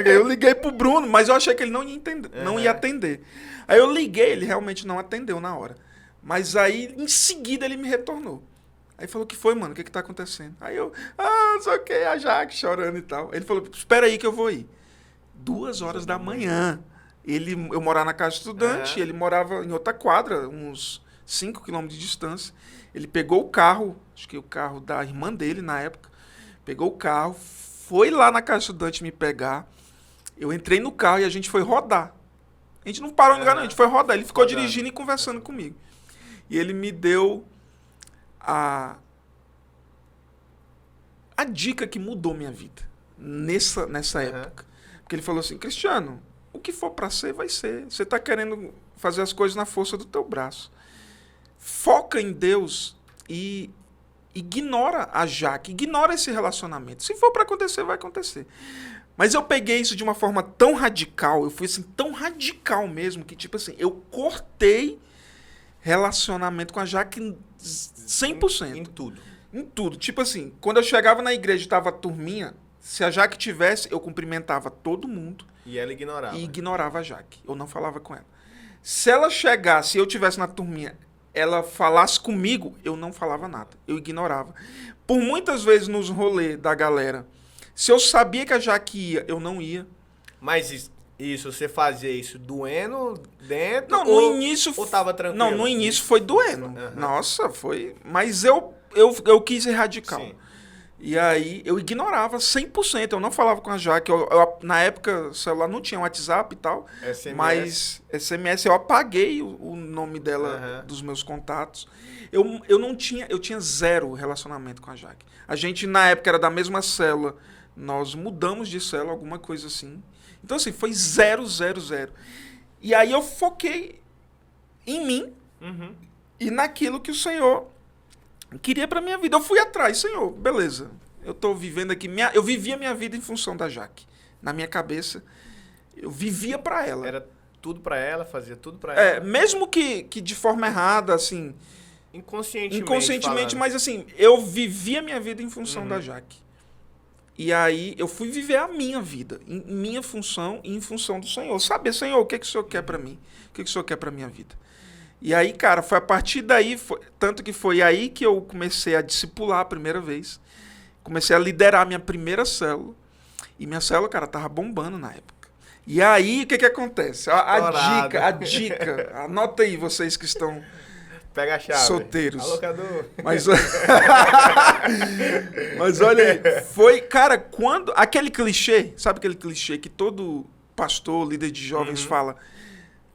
Eu liguei pro Bruno, mas eu achei que ele não ia entender, não ia atender. Aí eu liguei, ele realmente não atendeu na hora. Mas aí, em seguida, ele me retornou. Aí falou, o que foi, mano? O que tá acontecendo? Aí eu, não sei o que, a Jaque chorando e tal. Ele falou, espera aí que eu vou ir. 2 horas da manhã. Eu morava na casa estudante, ele morava em outra quadra, uns 5 quilômetros de distância. Ele pegou o carro, acho que o carro da irmã dele na época, pegou o carro, foi lá na casa estudante me pegar. Eu entrei no carro e a gente foi rodar. A gente não parou em lugar, não, a gente foi rodar. Ele ficou dirigindo e conversando comigo. E ele me deu a dica que mudou minha vida nessa época. Porque ele falou assim, Cristiano, o que for para ser, vai ser. Você está querendo fazer as coisas na força do teu braço. Foca em Deus e ignora a Jaque, ignora esse relacionamento. Se for para acontecer, vai acontecer. Mas eu peguei isso de uma forma tão radical, eu fui assim, tão radical mesmo, que tipo assim, eu cortei relacionamento com a Jaque 100%. Em tudo. Em tudo. Tipo assim, quando eu chegava na igreja e tava a turminha, se a Jaque tivesse, eu cumprimentava todo mundo. E ela ignorava. E ignorava a Jaque. Eu não falava com ela. Se ela chegasse e eu tivesse na turminha, ela falasse comigo, eu não falava nada. Eu ignorava. Por muitas vezes nos rolês da galera, se eu sabia que a Jaque ia, eu não ia. Mas isso, você fazia isso doendo dentro? Não, no início... Ou tava tranquilo? Não, no início foi doendo. Uhum. Nossa, foi... Mas eu quis ser radical. Sim. E aí eu ignorava 100%. Eu não falava com a Jaque. Na época, o celular não tinha WhatsApp e tal. SMS. Mas SMS eu apaguei o nome dela dos meus contatos. Eu não tinha... Eu tinha zero relacionamento com a Jaque. A gente, na época, era da mesma célula. Nós mudamos de célula, alguma coisa assim. Então, assim, foi 0, 0, 0. E aí eu foquei em mim e naquilo que o Senhor queria pra minha vida. Eu fui atrás, Senhor, beleza. Eu tô vivendo aqui. Eu vivia minha vida em função da Jaque. Na minha cabeça, eu vivia pra ela. Era tudo pra ela, fazia tudo pra ela. Mesmo que de forma errada, assim... Inconscientemente, mas assim, eu vivia minha vida em função da Jaque. E aí eu fui viver a minha vida, em minha função e em função do Senhor. Saber, Senhor, o que o Senhor quer pra mim? O que o Senhor quer pra minha vida? E aí, cara, foi a partir daí, tanto que foi aí que eu comecei a discipular a primeira vez. Comecei a liderar a minha primeira célula. E minha célula, cara, tava bombando na época. E aí, o que acontece? A dica, anota aí vocês que estão... Pega a chave. Solteiros. Alocador. Mas olha aí, foi, cara, quando... Aquele clichê, sabe aquele clichê que todo pastor, líder de jovens fala?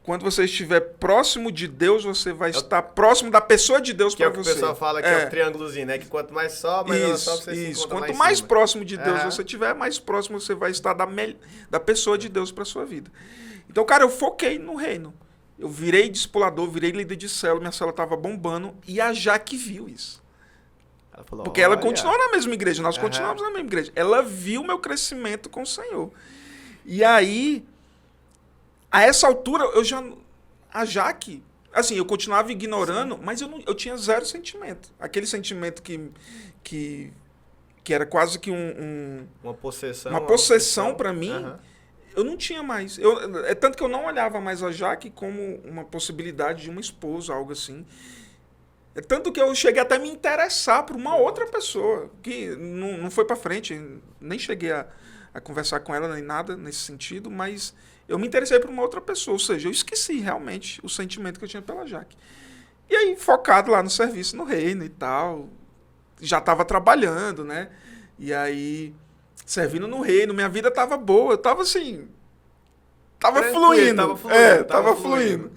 Quando você estiver próximo de Deus, você vai estar próximo da pessoa de Deus para você. Que é o que o pessoal fala que é o triângulozinho, né? Que quanto mais sobe, mais ela sobe, você se encontra Quanto mais cima. Próximo de Deus você estiver, mais próximo você vai estar da pessoa de Deus para sua vida. Então, cara, eu foquei no reino. Eu virei discipulador, virei líder de célula, minha célula estava bombando, e a Jaque viu isso. Ela falou, porque ela continuou na mesma igreja, nós continuamos na mesma igreja. Ela viu o meu crescimento com o Senhor. E aí, a essa altura, a Jaque, assim, eu continuava ignorando, mas eu tinha zero sentimento. Aquele sentimento que era quase que uma possessão. Uma possessão para mim. Eu não tinha mais. É tanto que eu não olhava mais a Jaque como uma possibilidade de uma esposa, algo assim. É tanto que eu cheguei até a me interessar por uma outra pessoa, que não foi para frente, nem cheguei a conversar com ela nem nada nesse sentido, mas eu me interessei por uma outra pessoa, ou seja, eu esqueci realmente o sentimento que eu tinha pela Jaque. E aí, focado lá no serviço, no reino e tal, já estava trabalhando, né? E aí... servindo no reino, minha vida tava boa, eu tava assim, tava fluindo. Tava fluindo.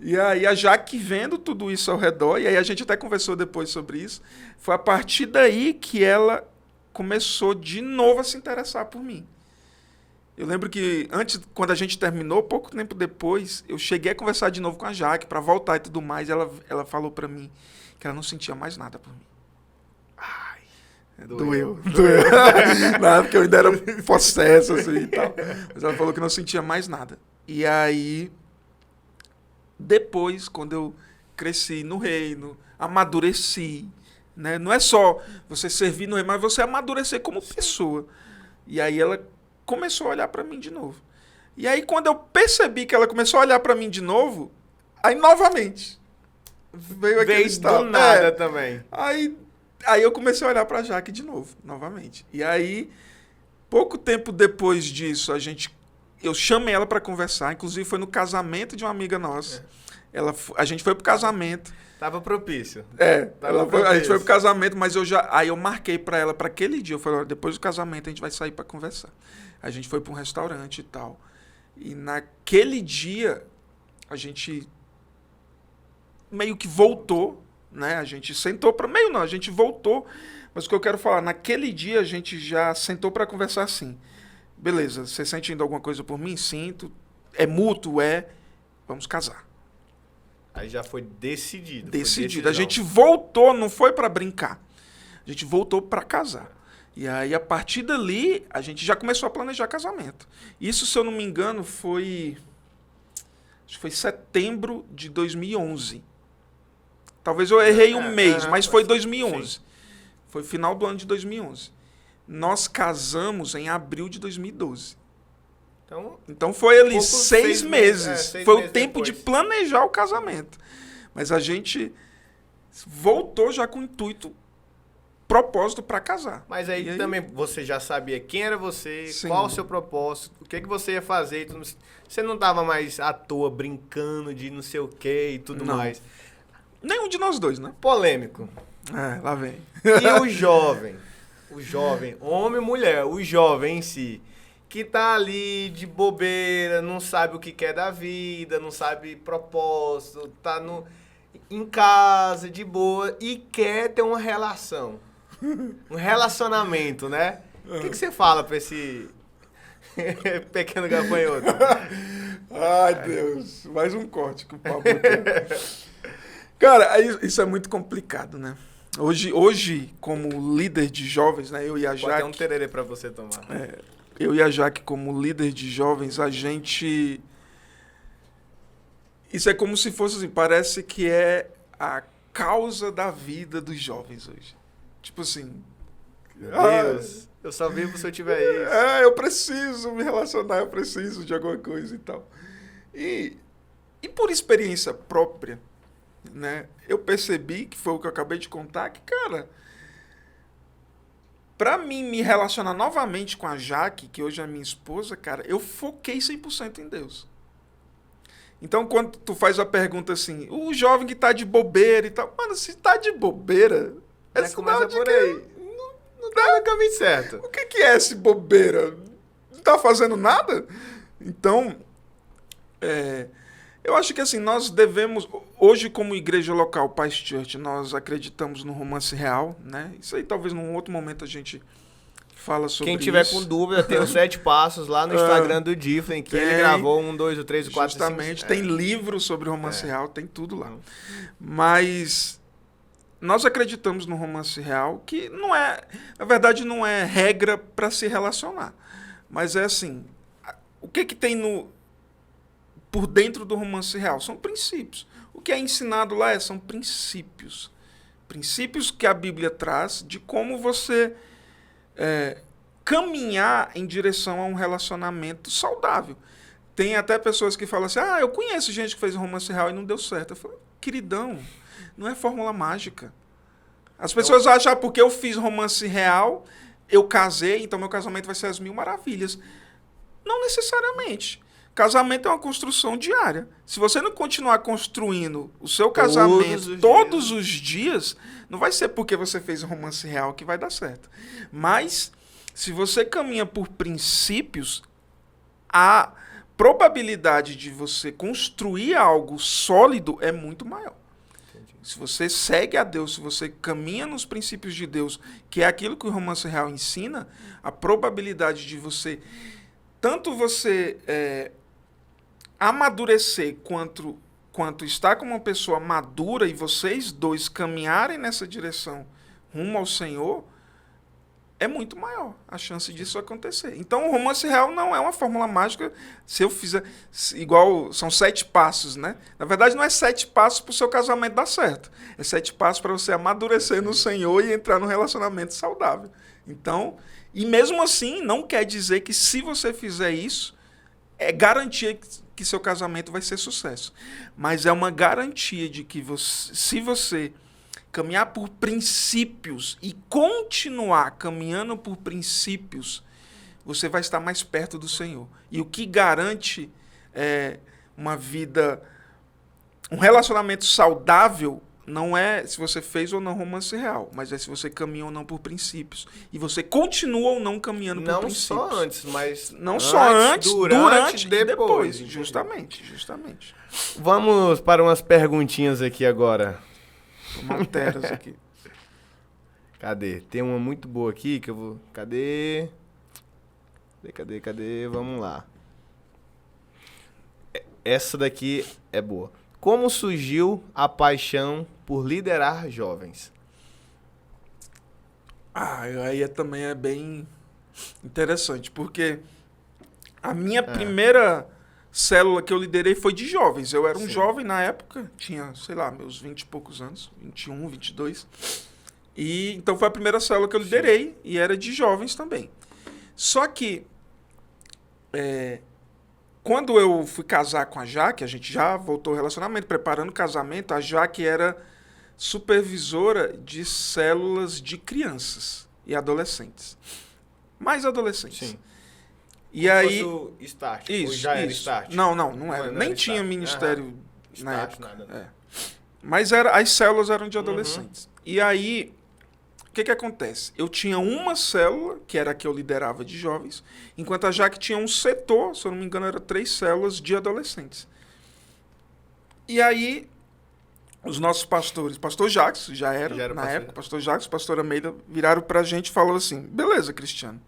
E aí a Jaque vendo tudo isso ao redor, e aí a gente até conversou depois sobre isso, foi a partir daí que ela começou de novo a se interessar por mim. Eu lembro que antes, quando a gente terminou, pouco tempo depois, eu cheguei a conversar de novo com a Jaque para voltar e tudo mais, e ela falou para mim que ela não sentia mais nada por mim. Doeu. Na época eu ainda era possesso assim e tal. Mas ela falou que não sentia mais nada. E aí, depois, quando eu cresci no reino, amadureci, né? Não é só você servir no reino, mas você amadurecer como pessoa. E aí ela começou a olhar para mim de novo. E aí, quando eu percebi que ela começou a olhar para mim de novo, aí novamente veio aquele estado. Do nada também. Aí eu comecei a olhar para a Jaque de novo, novamente. E aí, pouco tempo depois disso, eu chamei ela para conversar. Inclusive, foi no casamento de uma amiga nossa. A gente foi pro casamento. Tava propício. A gente foi pro casamento, mas aí eu marquei para ela para aquele dia. Eu falei, depois do casamento a gente vai sair para conversar. A gente foi para um restaurante e tal. E naquele dia, a gente meio que voltou, né? A gente sentou para... Meio não, a gente voltou. Mas o que eu quero falar, naquele dia a gente já sentou para conversar assim. Beleza, você sente ainda alguma coisa por mim? Sinto. é mútuo, vamos casar. Aí já foi decidido. Decidido. A gente voltou, não foi para brincar. A gente voltou para casar. E aí, a partir dali, a gente já começou a planejar casamento. Isso, se eu não me engano, foi... Acho que foi setembro de 2011. Talvez eu errei um mês, mas foi 2011. Sim. Foi final do ano de 2011. Nós casamos em abril de 2012. Então foi ali 6 meses. Foi o tempo depois de planejar o casamento. Mas a gente voltou já com o intuito, propósito para casar. Mas aí também você já sabia quem era você, sim, qual o seu propósito, o que você ia fazer. Você não estava mais à toa brincando de não sei o que e tudo mais. Nenhum de nós dois, né? Polêmico. Lá vem. E o jovem? O jovem, homem e mulher, o jovem em si, que tá ali de bobeira, não sabe o que quer da vida, não sabe propósito, tá em casa, de boa, e quer ter uma relação. Um relacionamento, né? O que você fala pra esse pequeno gafanhoto? Ai, Deus. Mais um corte que o Pablo tem. Cara, isso é muito complicado, né? Hoje, como líder de jovens, né? Eu e a Jaque... Pode ter um tererê pra você tomar. Eu e a Jaque, como líder de jovens, a gente... Isso é como se fosse assim, parece que é a causa da vida dos jovens hoje. Tipo assim... Meu Deus, eu só vivo se eu tiver isso. Eu preciso me relacionar, eu preciso de alguma coisa e tal. E por experiência própria, né? Eu percebi, que foi o que eu acabei de contar, que, cara... Pra mim me relacionar novamente com a Jaque, que hoje é minha esposa, cara, eu foquei 100% em Deus. Então, quando tu faz a pergunta assim, o jovem que tá de bobeira e tal, mano, se tá de bobeira, começa por aí. Não tá no caminho certo. O que é esse bobeira? Não tá fazendo nada? Então, eu acho que assim, nós devemos, hoje como igreja local, Paz Church, nós acreditamos no romance real, né? Isso aí talvez num outro momento a gente fala sobre isso. Quem tiver com dúvida, tem os 7 passos lá no Instagram do Difflin, que ele gravou 1, 2, 3, 4, 5. Justamente, tem livro sobre romance real, tem tudo lá. Mas nós acreditamos no romance real, que não é, na verdade não é regra para se relacionar. Mas é assim, o que tem por dentro do romance real? São princípios. O que é ensinado lá são princípios. Princípios que a Bíblia traz de como você caminhar em direção a um relacionamento saudável. Tem até pessoas que falam assim, eu conheço gente que fez romance real e não deu certo. Eu falo, queridão, não é fórmula mágica. As pessoas acham, porque eu fiz romance real, eu casei, então meu casamento vai ser as mil maravilhas. Não necessariamente. Casamento é uma construção diária. Se você não continuar construindo o seu casamento todos os dias, não vai ser porque você fez um romance real que vai dar certo. Mas, se você caminha por princípios, a probabilidade de você construir algo sólido é muito maior. Entendi. Se você segue a Deus, se você caminha nos princípios de Deus, que é aquilo que o romance real ensina, a probabilidade de você, tanto você amadurecer quanto estar como uma pessoa madura e vocês dois caminharem nessa direção rumo ao Senhor, é muito maior a chance disso acontecer. Então, o romance real não é uma fórmula mágica. Se eu fizer igual, são 7 passos, né? Na verdade, não é 7 passos para o seu casamento dar certo. É 7 passos para você amadurecer no Senhor e entrar num relacionamento saudável. Então, e mesmo assim, não quer dizer que se você fizer isso, é garantia que seu casamento vai ser sucesso. Mas é uma garantia de que se você caminhar por princípios e continuar caminhando por princípios, você vai estar mais perto do Senhor. E o que garante uma vida, um relacionamento saudável, não é se você fez ou não romance real, mas é se você caminha ou não por princípios. E você continua ou não caminhando por princípios. Não só antes, mas... Não só antes, durante e depois. Justamente. Vamos para umas perguntinhas aqui agora. Matérias aqui. Cadê? Tem uma muito boa aqui que eu vou... Cadê? Vamos lá. essa daqui é boa. Como surgiu a paixão por liderar jovens? Aí também é bem interessante, porque a minha primeira célula que eu liderei foi de jovens. Eu era um jovem na época, tinha, sei lá, meus 20 e poucos anos, 21, 22. E então foi a primeira célula que eu liderei e era de jovens também. Só que quando eu fui casar com a Jaque, a gente já voltou ao relacionamento, preparando o casamento, a Jaque era supervisora de células de crianças e adolescentes. Mais adolescentes. Sim. E aí... O Start, Isso, ou já era isso. Start? Não era. Não Nem era tinha Start. ministério na Start, época. nada. Mas as células eram de adolescentes. E aí, o que acontece? Eu tinha uma célula, que era a que eu liderava de jovens, enquanto a Jaque tinha um setor, se eu não me engano, eram 3 células de adolescentes. E aí, os nossos pastores, pastor Jacques, já era na pastor. época, pastor Jacques, pastora Meida, viraram pra gente e falaram assim, beleza, Cristiano,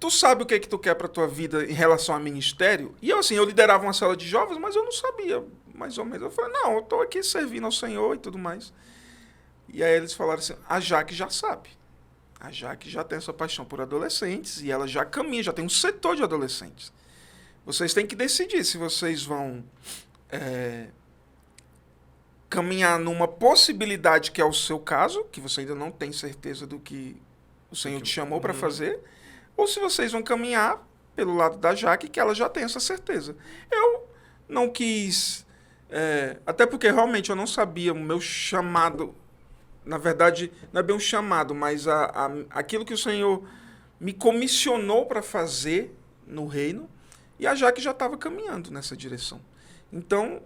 tu sabe o que tu quer pra tua vida em relação a ministério? E eu, assim, eu liderava uma célula de jovens, mas eu não sabia, mais ou menos. Eu falei, não, eu tô aqui servindo ao Senhor e tudo mais. E aí eles falaram assim, a Jaque já sabe. A Jaque já tem essa paixão por adolescentes e ela já caminha, já tem um setor de adolescentes. Vocês têm que decidir se vocês vão caminhar numa possibilidade que é o seu caso, que você ainda não tem certeza do que o Senhor te chamou para fazer, ou se vocês vão caminhar pelo lado da Jaque, que ela já tem essa certeza. Eu não quis... até porque realmente eu não sabia o meu chamado. Na verdade, não é bem um chamado, mas aquilo que o Senhor me comissionou para fazer no reino, e a Jaque já estava caminhando nessa direção. Então,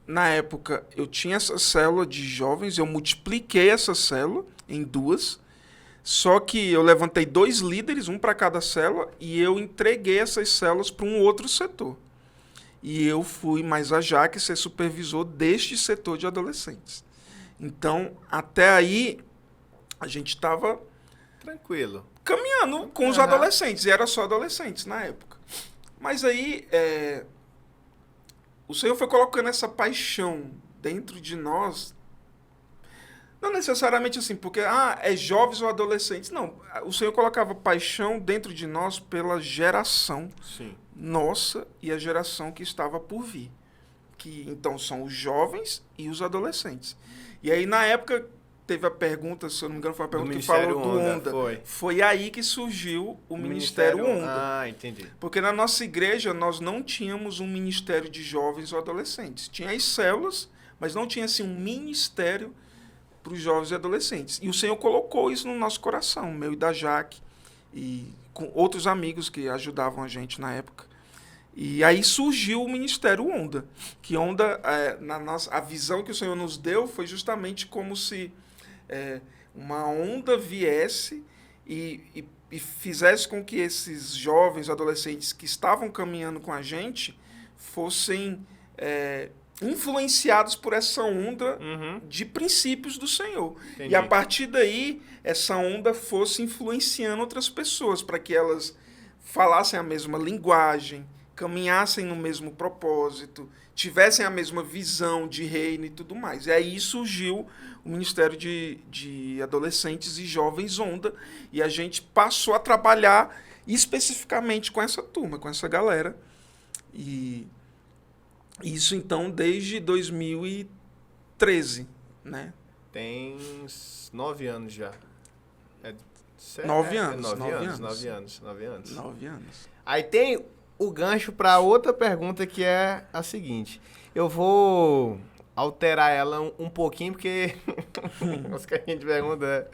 na época, eu tinha essa célula de jovens, eu multipliquei essa célula em 2, só que eu levantei 2 líderes, um para cada célula, e eu entreguei essas células para um outro setor. E eu fui mais a Jaque ser supervisor deste setor de adolescentes. Então, até aí, a gente estava tranquilo, caminhando com os adolescentes, e era só adolescentes na época. Mas aí, o Senhor foi colocando essa paixão dentro de nós, não necessariamente assim, porque, é jovens ou adolescentes. Não, o Senhor colocava paixão dentro de nós pela geração nossa e a geração que estava por vir. Que então são os jovens e os adolescentes. E aí, na época, teve a pergunta, se eu não me engano, foi a pergunta que falou do Onda. Foi aí que surgiu o Ministério Onda. Entendi. Porque na nossa igreja, nós não tínhamos um ministério de jovens ou adolescentes. Tinha as células, mas não tinha assim, um ministério para os jovens e adolescentes. E o Senhor colocou isso no nosso coração, meu e da Jaque, e com outros amigos que ajudavam a gente na época. E aí surgiu o Ministério Onda, que Onda, a visão que o Senhor nos deu foi justamente como se uma onda viesse e fizesse com que esses jovens, adolescentes que estavam caminhando com a gente fossem influenciados por essa onda de princípios do Senhor. Entendi. E a partir daí, essa onda fosse influenciando outras pessoas para que elas falassem a mesma linguagem, caminhassem no mesmo propósito, tivessem a mesma visão de reino e tudo mais. E aí surgiu o Ministério de Adolescentes e Jovens Onda, e a gente passou a trabalhar especificamente com essa turma, com essa galera. E isso, então, desde 2013, né? Tem 9 anos já. 9 anos. 9 anos. Aí tem o gancho para outra pergunta, que é a seguinte. Eu vou alterar ela um pouquinho, porque o que a gente pergunta é: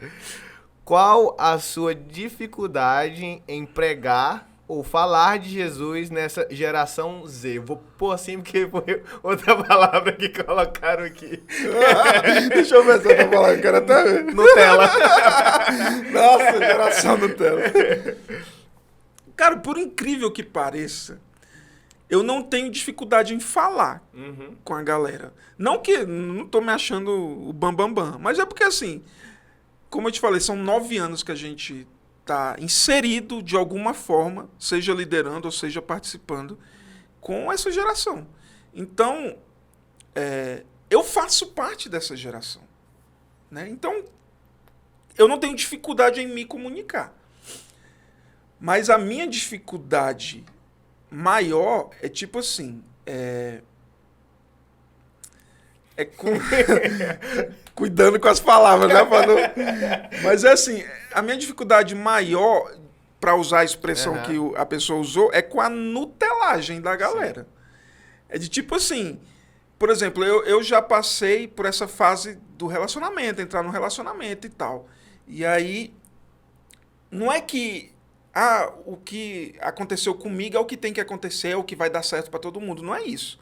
qual a sua dificuldade em pregar ou falar de Jesus nessa geração Z? Vou pôr assim, porque foi outra palavra que colocaram aqui. Deixa eu ver se eu tô falando, quero até ver. Nutella. Nossa, geração Nutella. Cara, por incrível que pareça, eu não tenho dificuldade em falar com a galera. Não que não tô me achando o bambambam, mas é porque assim, como eu te falei, são 9 anos que a gente tá inserido de alguma forma, seja liderando ou seja participando com essa geração. Então, eu faço parte dessa geração. Né? Então, eu não tenho dificuldade em me comunicar. Mas a minha dificuldade maior é tipo assim, cuidando com as palavras, né? Mas é assim, a minha dificuldade maior, para usar a expressão que a pessoa usou, é com a nutelagem da galera. Sim. É de tipo assim, por exemplo, eu já passei por essa fase do relacionamento, entrar no relacionamento e tal. E aí, não é que o que aconteceu comigo é o que tem que acontecer, é o que vai dar certo para todo mundo. Não é isso.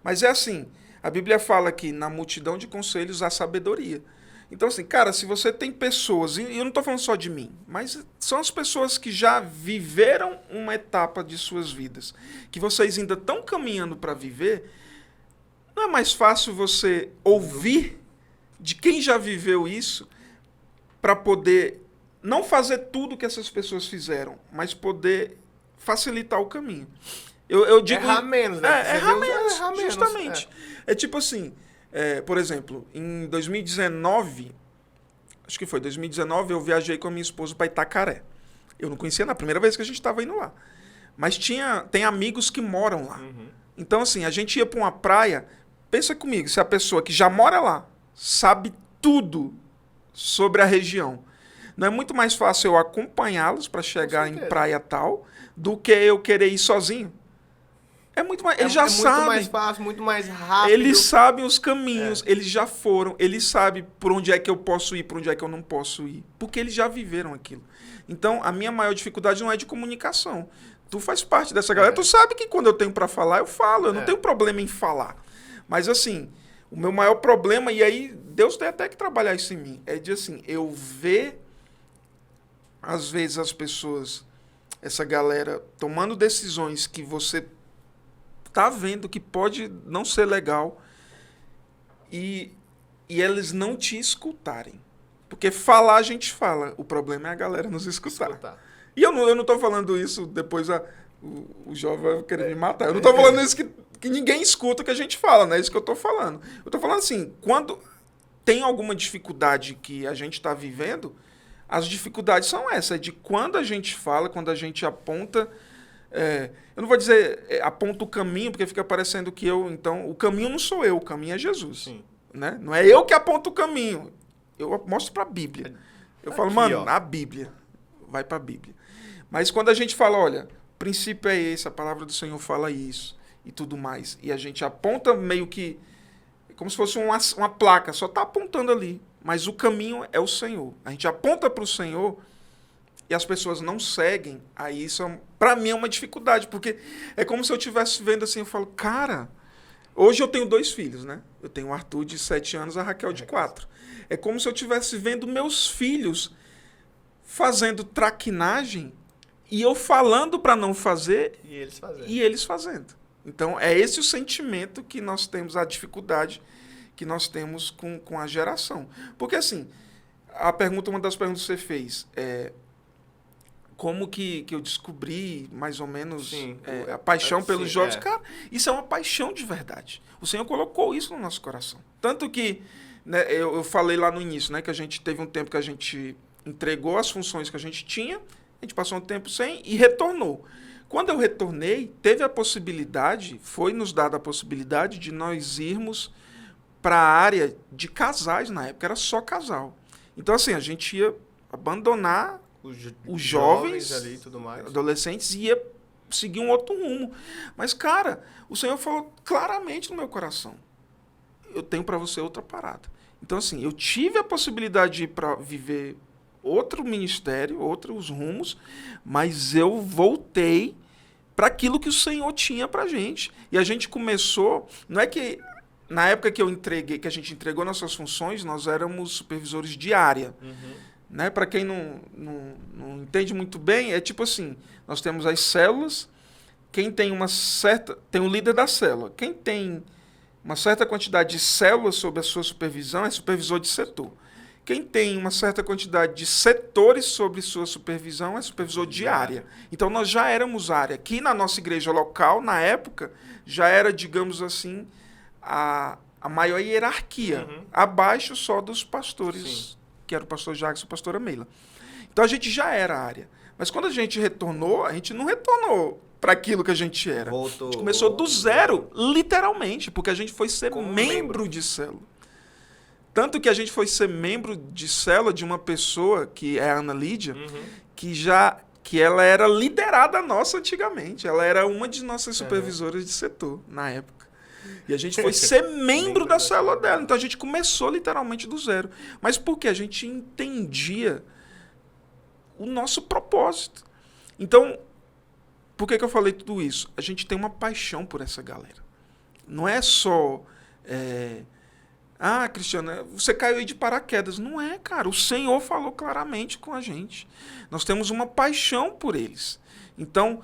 Mas é assim, a Bíblia fala que na multidão de conselhos há sabedoria. Então, assim, cara, se você tem pessoas, e eu não estou falando só de mim, mas são as pessoas que já viveram uma etapa de suas vidas, que vocês ainda estão caminhando para viver, não é mais fácil você ouvir de quem já viveu isso para poder não fazer tudo que essas pessoas fizeram, mas poder facilitar o caminho. Eu digo, errar menos, né? Errar menos, justamente. É tipo assim, por exemplo, em 2019, acho que foi 2019, eu viajei com a minha esposa para Itacaré. Eu não conhecia na primeira vez que a gente estava indo lá. Mas tem amigos que moram lá. Uhum. Então, assim, a gente ia para uma praia, pensa comigo, se a pessoa que já mora lá sabe tudo sobre a região, não é muito mais fácil eu acompanhá-los para chegar em praia tal do que eu querer ir sozinho? É muito mais. Eles já sabem. Muito mais fácil, muito mais rápido. Eles sabem os caminhos, eles já foram, eles sabem por onde é que eu posso ir, por onde é que eu não posso ir. Porque eles já viveram aquilo. Então, a minha maior dificuldade não é de comunicação. Tu faz parte dessa galera. Tu sabe que quando eu tenho para falar, eu falo. Eu não tenho problema em falar. Mas, assim, o meu maior problema, e aí Deus tem até que trabalhar isso em mim, é de, assim, eu ver, às vezes, as pessoas, essa galera, tomando decisões que você tá vendo que pode não ser legal e eles não te escutarem. Porque falar a gente fala, o problema é a galera nos escutar. E eu não tô falando isso, depois o jovem vai querer me matar. Eu não tô falando isso que ninguém escuta o que a gente fala, não é isso que eu tô falando. Eu tô falando assim, quando tem alguma dificuldade que a gente tá vivendo, as dificuldades são essas, de quando a gente fala, quando a gente aponta. Eu não vou dizer aponta o caminho, porque fica parecendo que então, o caminho não sou eu, o caminho é Jesus. Sim. Né? Não é eu que aponto o caminho, eu mostro para a Bíblia. Eu falo, mano, a Bíblia, vai para a Bíblia. Mas quando a gente fala, olha, o princípio é esse, a palavra do Senhor fala isso e tudo mais, e a gente aponta meio que, como se fosse uma placa, só está apontando ali, mas o caminho é o Senhor. A gente aponta para o Senhor e as pessoas não seguem, aí isso, para mim, é uma dificuldade, porque é como se eu estivesse vendo assim, eu falo, cara, hoje eu tenho 2 filhos, né? Eu tenho o Arthur de 7 anos, a Raquel de 4. É como se eu estivesse vendo meus filhos fazendo traquinagem e eu falando para não fazer e eles fazendo. Então, é esse o sentimento que nós temos, a dificuldade que nós temos com a geração. Porque, assim, uma das perguntas que você fez como que eu descobri, mais ou menos, a paixão pelos jogos. Cara, isso é uma paixão de verdade. O Senhor colocou isso no nosso coração. Tanto que, né, eu falei lá no início, né, que a gente teve um tempo que a gente entregou as funções que a gente tinha, a gente passou um tempo sem e retornou. Quando eu retornei, foi nos dada a possibilidade de nós irmos para a área de casais na época, era só casal. Então, assim, a gente ia abandonar os jovens ali, tudo mais, adolescentes, ia seguir um outro rumo. Mas, cara, o Senhor falou claramente no meu coração, eu tenho para você outra parada. Então, assim, eu tive a possibilidade de ir para viver outro ministério, outros rumos, mas eu voltei para aquilo que o Senhor tinha para a gente. E a gente começou, não é que na época que a gente entregou nossas funções, nós éramos supervisores de área. Uhum. Né? Para quem não entende muito bem, é tipo assim, nós temos as células, quem tem tem o líder da célula, quem tem uma certa quantidade de células sob a sua supervisão é supervisor de setor. quem tem uma certa quantidade de setores sobre sua supervisão é supervisor de área. Então, nós já éramos área. Aqui na nossa igreja local, na época, já era, digamos assim, a maior hierarquia. Abaixo só dos pastores, que era o pastor Jacques e a pastora Meila. Então, a gente já era área. Mas quando a gente retornou, a gente não retornou para aquilo que a gente era. Voltou. A gente começou do zero, literalmente, porque a gente foi ser Como membro de célula. Tanto que a gente foi ser membro de célula de uma pessoa, que é a Ana Lídia, que ela era liderada nossa antigamente. Ela era uma de nossas supervisoras de setor, na época. E a gente foi ser membro da célula dela. Então a gente começou literalmente do zero. Mas porque a gente entendia o nosso propósito. Então, por que eu falei tudo isso? A gente tem uma paixão por essa galera. Não é só... Cristiano, você caiu aí de paraquedas. Não é, cara. O Senhor falou claramente com a gente. Nós temos uma paixão por eles. Então,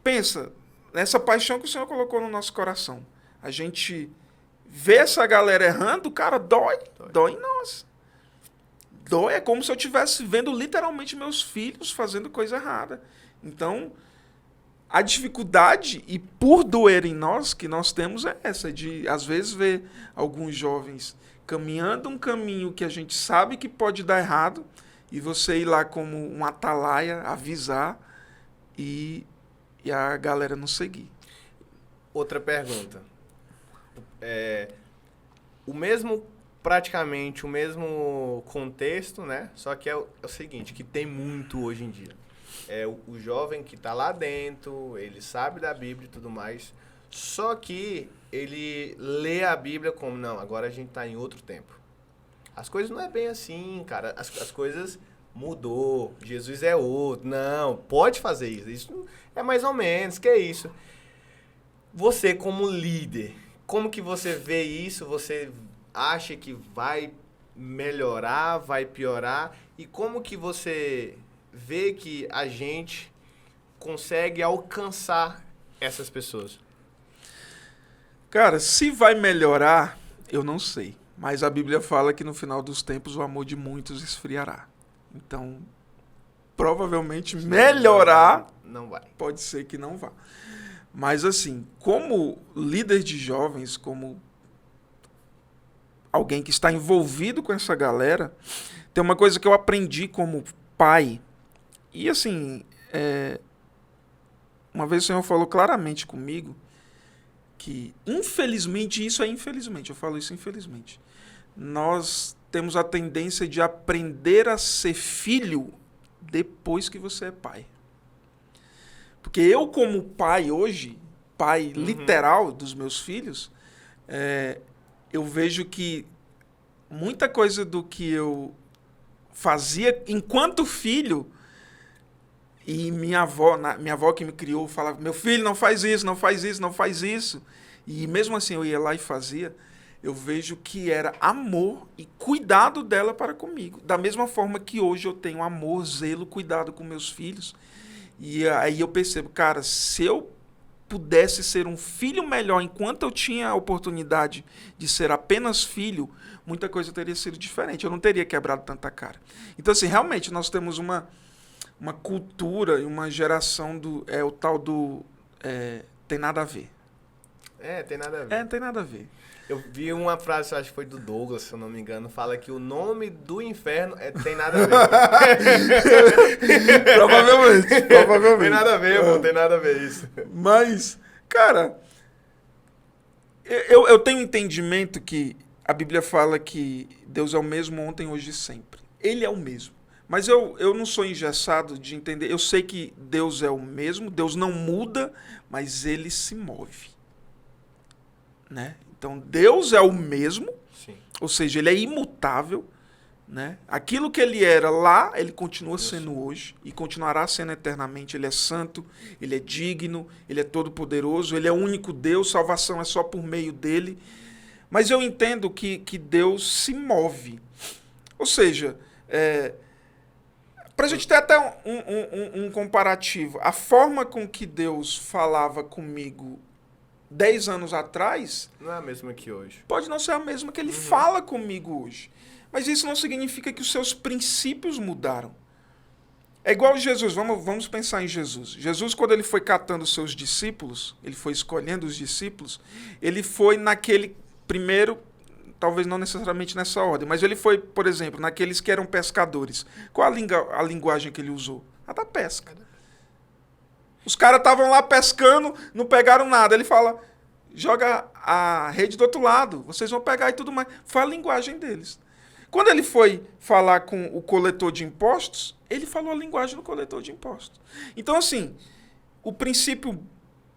pensa nessa paixão que o Senhor colocou no nosso coração. A gente vê essa galera errando, cara, dói em nós. Dói, é como se eu estivesse vendo literalmente meus filhos fazendo coisa errada. Então, a dificuldade, e por doer em nós, que nós temos é essa, de às vezes ver alguns jovens caminhando um caminho que a gente sabe que pode dar errado, e você ir lá como um atalaia, avisar, e a galera não seguir. Outra pergunta. Praticamente o mesmo contexto, né? Só que é o seguinte, que tem muito hoje em dia. É o jovem que está lá dentro, ele sabe da Bíblia e tudo mais, só que ele lê a Bíblia como, não, agora a gente está em outro tempo. As coisas não é bem assim, cara. As coisas mudou, Jesus é outro. Não, pode fazer isso. Isso é mais ou menos, que é isso. Você como líder, como que você vê isso? Você acha que vai melhorar, vai piorar? E como que você vê que a gente consegue alcançar essas pessoas? Cara, se vai melhorar, eu não sei. Mas a Bíblia fala que no final dos tempos o amor de muitos esfriará. Então, provavelmente melhorar não vai. Pode ser que não vá. Mas assim, como líder de jovens, como alguém que está envolvido com essa galera, tem uma coisa que eu aprendi como pai. E assim, uma vez o Senhor falou claramente comigo que, infelizmente, isso é infelizmente, eu falo isso infelizmente, nós temos a tendência de aprender a ser filho depois que você é pai. Porque eu, como pai hoje, pai literal dos meus filhos, eu vejo que muita coisa do que eu fazia enquanto filho, e minha avó que me criou falava, meu filho, não faz isso, não faz isso, não faz isso. E mesmo assim eu ia lá e fazia, eu vejo que era amor e cuidado dela para comigo. Da mesma forma que hoje eu tenho amor, zelo, cuidado com meus filhos. E aí eu percebo, cara, se eu pudesse ser um filho melhor enquanto eu tinha a oportunidade de ser apenas filho, muita coisa teria sido diferente. Eu não teria quebrado tanta cara. Então, assim, realmente nós temos uma cultura e uma geração o tal do tem nada a ver. Tem nada a ver. Não tem nada a ver. Eu vi uma frase, acho que foi do Douglas, se eu não me engano, fala que o nome do inferno tem nada a ver. Provavelmente. Tem nada a ver, pô, tem nada a ver isso. Mas, cara, eu tenho entendimento que a Bíblia fala que Deus é o mesmo ontem, hoje e sempre. Ele é o mesmo. Mas eu não sou engessado de entender. Eu sei que Deus é o mesmo, Deus não muda, mas ele se move. Né? Então, Deus é o mesmo, sim. Ou seja, ele é imutável. Né? Aquilo que ele era lá, ele continua sendo hoje e continuará sendo eternamente. Ele é santo, ele é digno, ele é todo-poderoso, ele é o único Deus, salvação é só por meio dele. Mas eu entendo que Deus se move. Ou seja, para a gente ter até um comparativo, a forma com que Deus falava comigo 10 anos atrás... não é a mesma que hoje. Pode não ser a mesma que ele fala comigo hoje. Mas isso não significa que os seus princípios mudaram. É igual Jesus, vamos pensar em Jesus. Jesus, quando ele foi catando os seus discípulos, ele foi escolhendo os discípulos, ele foi naquele primeiro, talvez não necessariamente nessa ordem, mas ele foi, por exemplo, naqueles que eram pescadores. Qual a linguagem que ele usou? A da pesca. Os caras estavam lá pescando, não pegaram nada. Ele fala, joga a rede do outro lado, vocês vão pegar e tudo mais. Foi a linguagem deles. Quando ele foi falar com o coletor de impostos, ele falou a linguagem do coletor de impostos. Então, assim, o princípio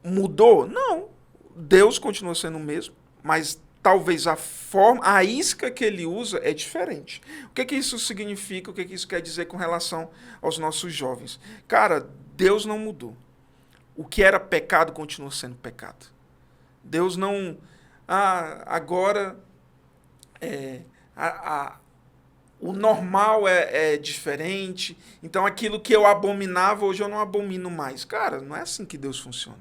mudou? Não. Deus continua sendo o mesmo, mas talvez a forma, a isca que ele usa é diferente. O que isso significa? O que isso quer dizer com relação aos nossos jovens? Cara, Deus não mudou. O que era pecado continua sendo pecado. Deus não... agora... o normal é diferente, então aquilo que eu abominava, hoje eu não abomino mais. Cara, não é assim que Deus funciona.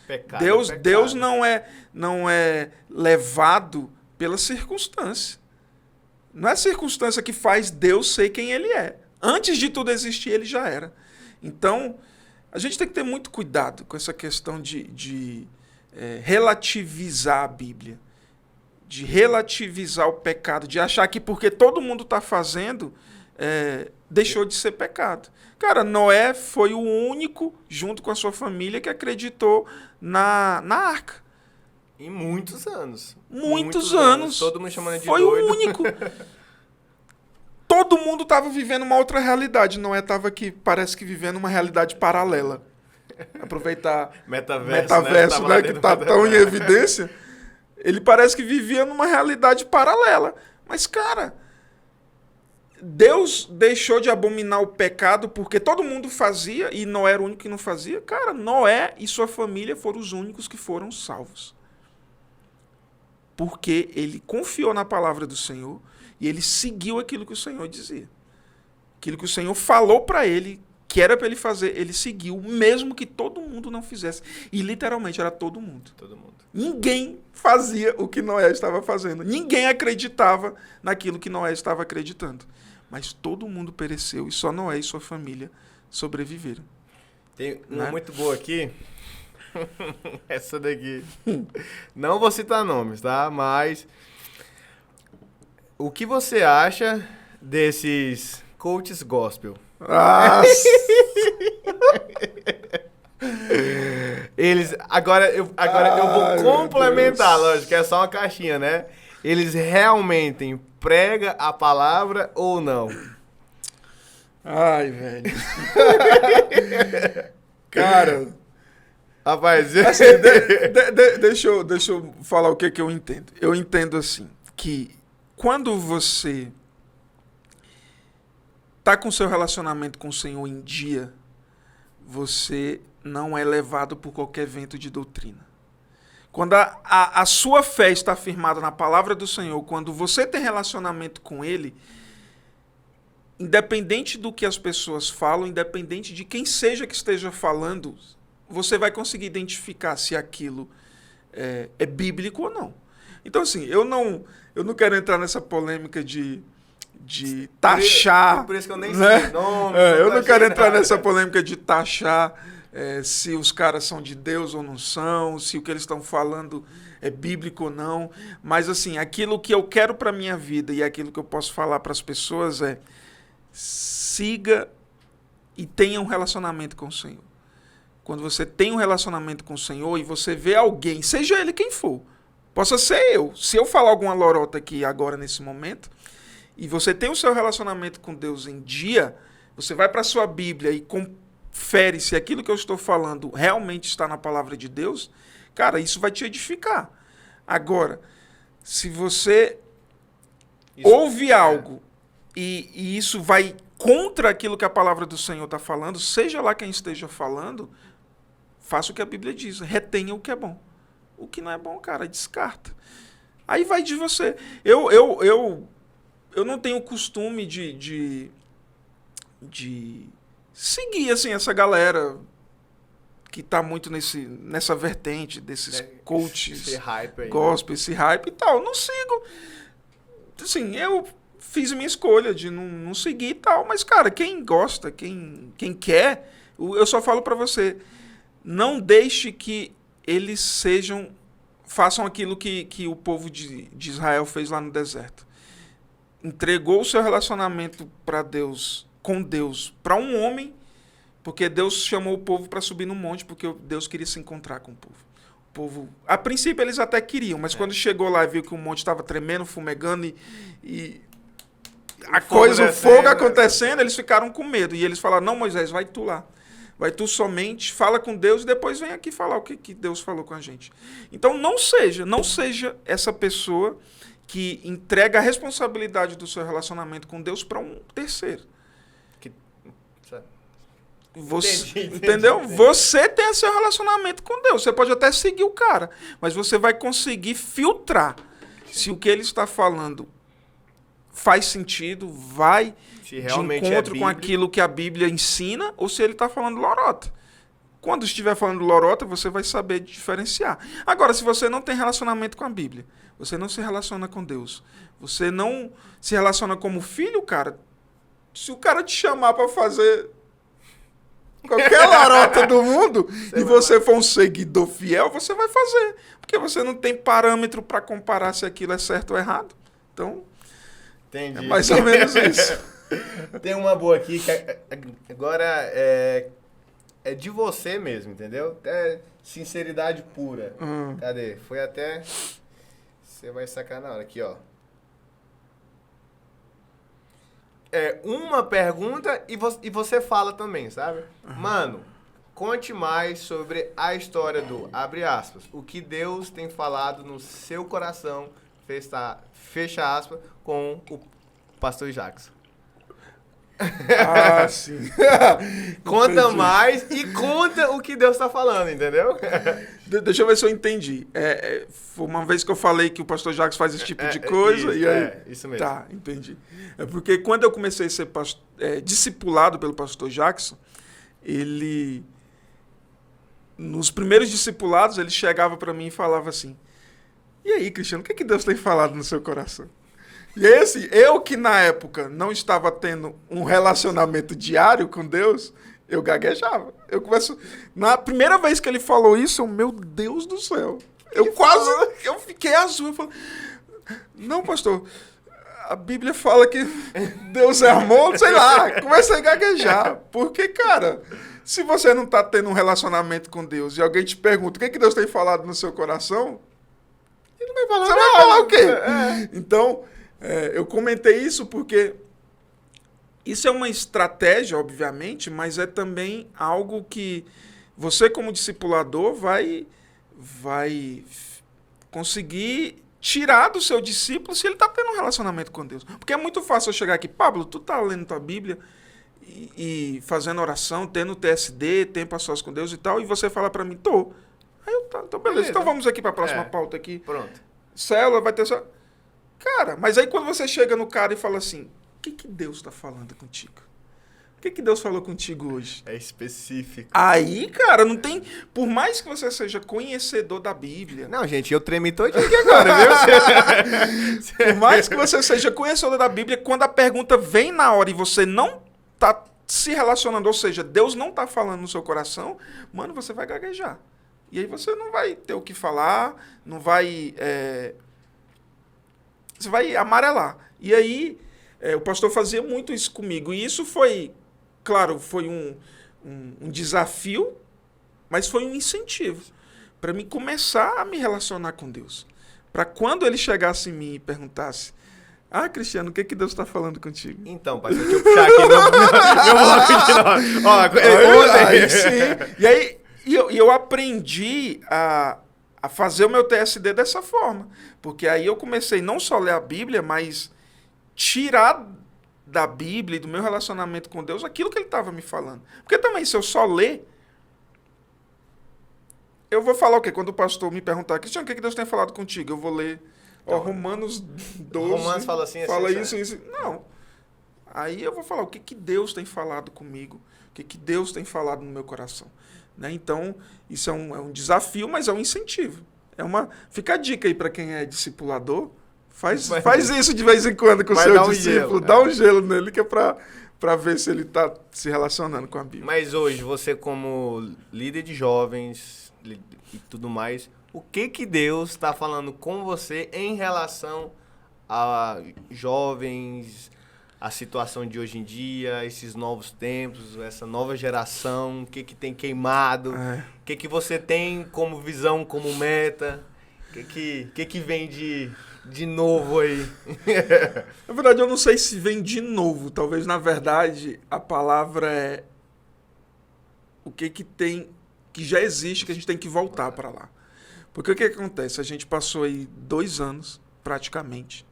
Pecado Deus não é levado pela circunstância. Não é a circunstância que faz Deus ser quem ele é. Antes de tudo existir, ele já era. Então, a gente tem que ter muito cuidado com essa questão de relativizar a Bíblia. De relativizar o pecado, de achar que porque todo mundo está fazendo, deixou de ser pecado. Cara, Noé foi o único, junto com a sua família, que acreditou na arca. Em muitos anos. Muitos anos. Todo mundo chamando de foi doido. O único. Todo mundo estava vivendo uma outra realidade. Noé estava aqui, parece que vivendo uma realidade paralela. Aproveitar metaverso, né, que está tão em evidência. Ele parece que vivia numa realidade paralela. Mas, cara, Deus deixou de abominar o pecado porque todo mundo fazia e Noé era o único que não fazia. Cara, Noé e sua família foram os únicos que foram salvos. Porque ele confiou na palavra do Senhor e ele seguiu aquilo que o Senhor dizia. Aquilo que o Senhor falou para ele, que era para ele fazer, ele seguiu, mesmo que todo mundo não fizesse. E literalmente era todo mundo. Todo mundo. Ninguém fazia o que Noé estava fazendo. Ninguém acreditava naquilo que Noé estava acreditando. Mas todo mundo pereceu e só Noé e sua família sobreviveram. Tem uma muito boa aqui. Essa daqui. Não vou citar nomes, tá? Mas o que você acha desses coaches gospel? Eles agora eu vou complementar, lógico, que é só uma caixinha, né? Eles realmente pregam a palavra ou não? Ai, velho. Cara, rapaz, assim, deixa eu falar o que eu entendo. Eu entendo assim, que quando você tá com seu relacionamento com o Senhor em dia, você não é levado por qualquer vento de doutrina. Quando a sua fé está firmada na palavra do Senhor, quando você tem relacionamento com Ele, independente do que as pessoas falam, independente de quem seja que esteja falando, você vai conseguir identificar se aquilo é bíblico ou não. Então, assim, eu não quero entrar nessa polêmica de taxar. Por isso que eu nem né? sei o nome. Eu não quero entrar nessa polêmica de taxar se os caras são de Deus ou não são, se o que eles estão falando é bíblico ou não. Mas, assim, aquilo que eu quero para a minha vida e aquilo que eu posso falar para as pessoas é: siga e tenha um relacionamento com o Senhor. Quando você tem um relacionamento com o Senhor e você vê alguém, seja ele quem for, possa ser eu. Se eu falar alguma lorota aqui agora, nesse momento, e você tem o seu relacionamento com Deus em dia, você vai para a sua Bíblia e confere se aquilo que eu estou falando realmente está na palavra de Deus, cara, isso vai te edificar. Agora, se você ouve algo e isso vai contra aquilo que a palavra do Senhor está falando, seja lá quem esteja falando, faça o que a Bíblia diz, retenha o que é bom. O que não é bom, cara, descarta. Aí vai de você. Eu não tenho o costume de seguir assim, essa galera que tá muito nessa vertente desses coaches, esse hype aí, gospel, esse hype e tal. Não sigo. Assim, eu fiz minha escolha de não seguir e tal. Mas, cara, quem gosta, quem quer, eu só falo para você, não deixe que eles façam aquilo que o povo de Israel fez lá no deserto. Entregou o seu relacionamento com Deus, para um homem, porque Deus chamou o povo para subir no monte, porque Deus queria se encontrar com o povo. O povo, a princípio eles até queriam, mas quando chegou lá e viu que o monte estava tremendo, fumegando e o fogo acontecendo, eles ficaram com medo. E eles falaram, não, Moisés, vai tu lá. Vai tu somente, fala com Deus e depois vem aqui falar o que Deus falou com a gente. Então não seja essa pessoa que entrega a responsabilidade do entendeu? Entendi. Você tem seu relacionamento com Deus. Você pode até seguir o cara, mas você vai conseguir filtrar se o que ele está falando faz sentido, vai de encontro com aquilo que a Bíblia ensina, ou se ele está falando lorota. Quando estiver falando lorota, você vai saber diferenciar. Agora, se você não tem relacionamento com a Bíblia, você não se relaciona com Deus, você não se relaciona como filho, cara, se o cara te chamar para fazer qualquer lorota do mundo e você for um seguidor fiel, você vai fazer. Porque você não tem parâmetro para comparar se aquilo é certo ou errado. Então, entendi. É mais ou menos isso. Tem uma boa aqui que agora é de você mesmo, entendeu? É sinceridade pura. Cadê? Foi até... Você vai sacar na hora. Aqui, ó. É uma pergunta e você fala também, sabe? Mano, conte mais sobre a história do, abre aspas, o que Deus tem falado no seu coração, fecha aspas, com o pastor Jackson. Ah, sim. Conta mais e conta o que Deus está falando, entendeu? Deixa eu ver se eu entendi. Foi uma vez que eu falei que o pastor Jackson faz esse tipo de coisa. Isso, e aí, isso mesmo. Tá, entendi. É porque quando eu comecei a ser discipulado pelo pastor Jackson, nos primeiros discipulados, ele chegava para mim e falava assim, e aí, Cristiano, o que Deus tem falado no seu coração? E aí, assim, eu que na época não estava tendo um relacionamento diário com Deus, eu gaguejava. Na primeira vez que ele falou isso, meu Deus do céu. Eu fiquei azul. Eu falei, não, pastor, a Bíblia fala que Deus é amor, sei lá. Comecei a gaguejar. Porque, cara, se você não está tendo um relacionamento com Deus e alguém te pergunta o que Deus tem falado no seu coração, ele vai falar, você vai falar o quê? Então, eu comentei isso porque isso é uma estratégia, obviamente, mas é também algo que você, como discipulador, vai conseguir tirar do seu discípulo se ele está tendo um relacionamento com Deus. Porque é muito fácil eu chegar aqui, Pablo, tu tá lendo tua Bíblia e fazendo oração, tendo TSD, tempo a sós com Deus e tal, e você fala para mim, tô. Aí eu, tá, então beleza. Então vamos aqui para a próxima pauta aqui. Pronto. Célula, vai ter só... Cara, mas aí quando você chega no cara e fala assim, o que Deus está falando contigo? O que Deus falou contigo hoje? É específico. Aí, cara, não tem... Por mais que você seja conhecedor da Bíblia... Não, gente, eu tremi todinho aqui agora, viu? Por mais que você seja conhecedor da Bíblia, quando a pergunta vem na hora e você não tá se relacionando, ou seja, Deus não tá falando no seu coração, mano, você vai gaguejar. E aí você não vai ter o que falar, não vai... Você vai amarelar. E aí, o pastor fazia muito isso comigo. E isso foi, claro, foi um desafio, mas foi um incentivo para mim começar a me relacionar com Deus. Para quando ele chegasse em mim e perguntasse, Cristiano, o que Deus está falando contigo? Então, pastor, deixa eu puxar aqui meu bloco de notas. Sim. E aí, eu aprendi a fazer o meu TSD dessa forma. Porque aí eu comecei não só a ler a Bíblia, mas tirar da Bíblia e do meu relacionamento com Deus aquilo que ele estava me falando. Porque também, se eu só ler, eu vou falar o quê? Quando o pastor me perguntar, Cristiano, o que Deus tem falado contigo? Eu vou ler Romanos 12. Romanos fala assim, fala isso. Não. Aí eu vou falar o que Deus tem falado comigo, o que Deus tem falado no meu coração. Né? Então, isso é um desafio, mas é um incentivo. Fica a dica aí para quem é discipulador, Faz isso de vez em quando com o seu discípulo. Dá um gelo nele, que é para ver se ele está se relacionando com a Bíblia. Mas hoje, você como líder de jovens e tudo mais, o que Deus está falando com você em relação a jovens, a situação de hoje em dia, esses novos tempos, essa nova geração, o que tem queimado, o que você tem como visão, como meta, o que vem de novo aí? Na verdade, eu não sei se vem de novo. Talvez, na verdade, a palavra é o que tem, que já existe, que a gente tem que voltar para lá. Porque o que acontece? A gente passou aí 2 anos, praticamente,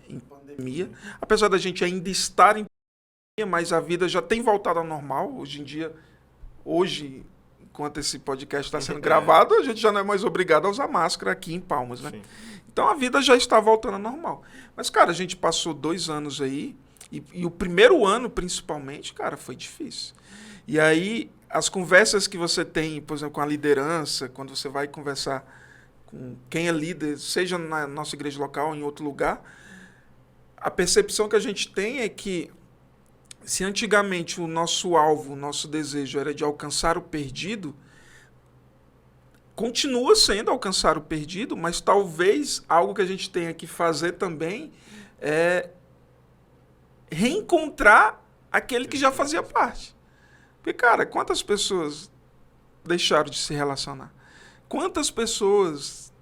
em pandemia. Apesar da gente ainda estar em pandemia, mas a vida já tem voltado ao normal. Hoje em dia, enquanto esse podcast está sendo gravado, a gente já não é mais obrigado a usar máscara aqui em Palmas, né? Sim. Então a vida já está voltando ao normal. Mas, cara, a gente passou 2 anos aí, e o primeiro ano, principalmente, cara, foi difícil. E aí, as conversas que você tem, por exemplo, com a liderança, quando você vai conversar com quem é líder, seja na nossa igreja local ou em outro lugar, a percepção que a gente tem é que se antigamente o nosso alvo, o nosso desejo era de alcançar o perdido, continua sendo alcançar o perdido, mas talvez algo que a gente tenha que fazer também é reencontrar aquele que já fazia parte. Porque, cara, quantas pessoas deixaram de se relacionar? Quantas pessoas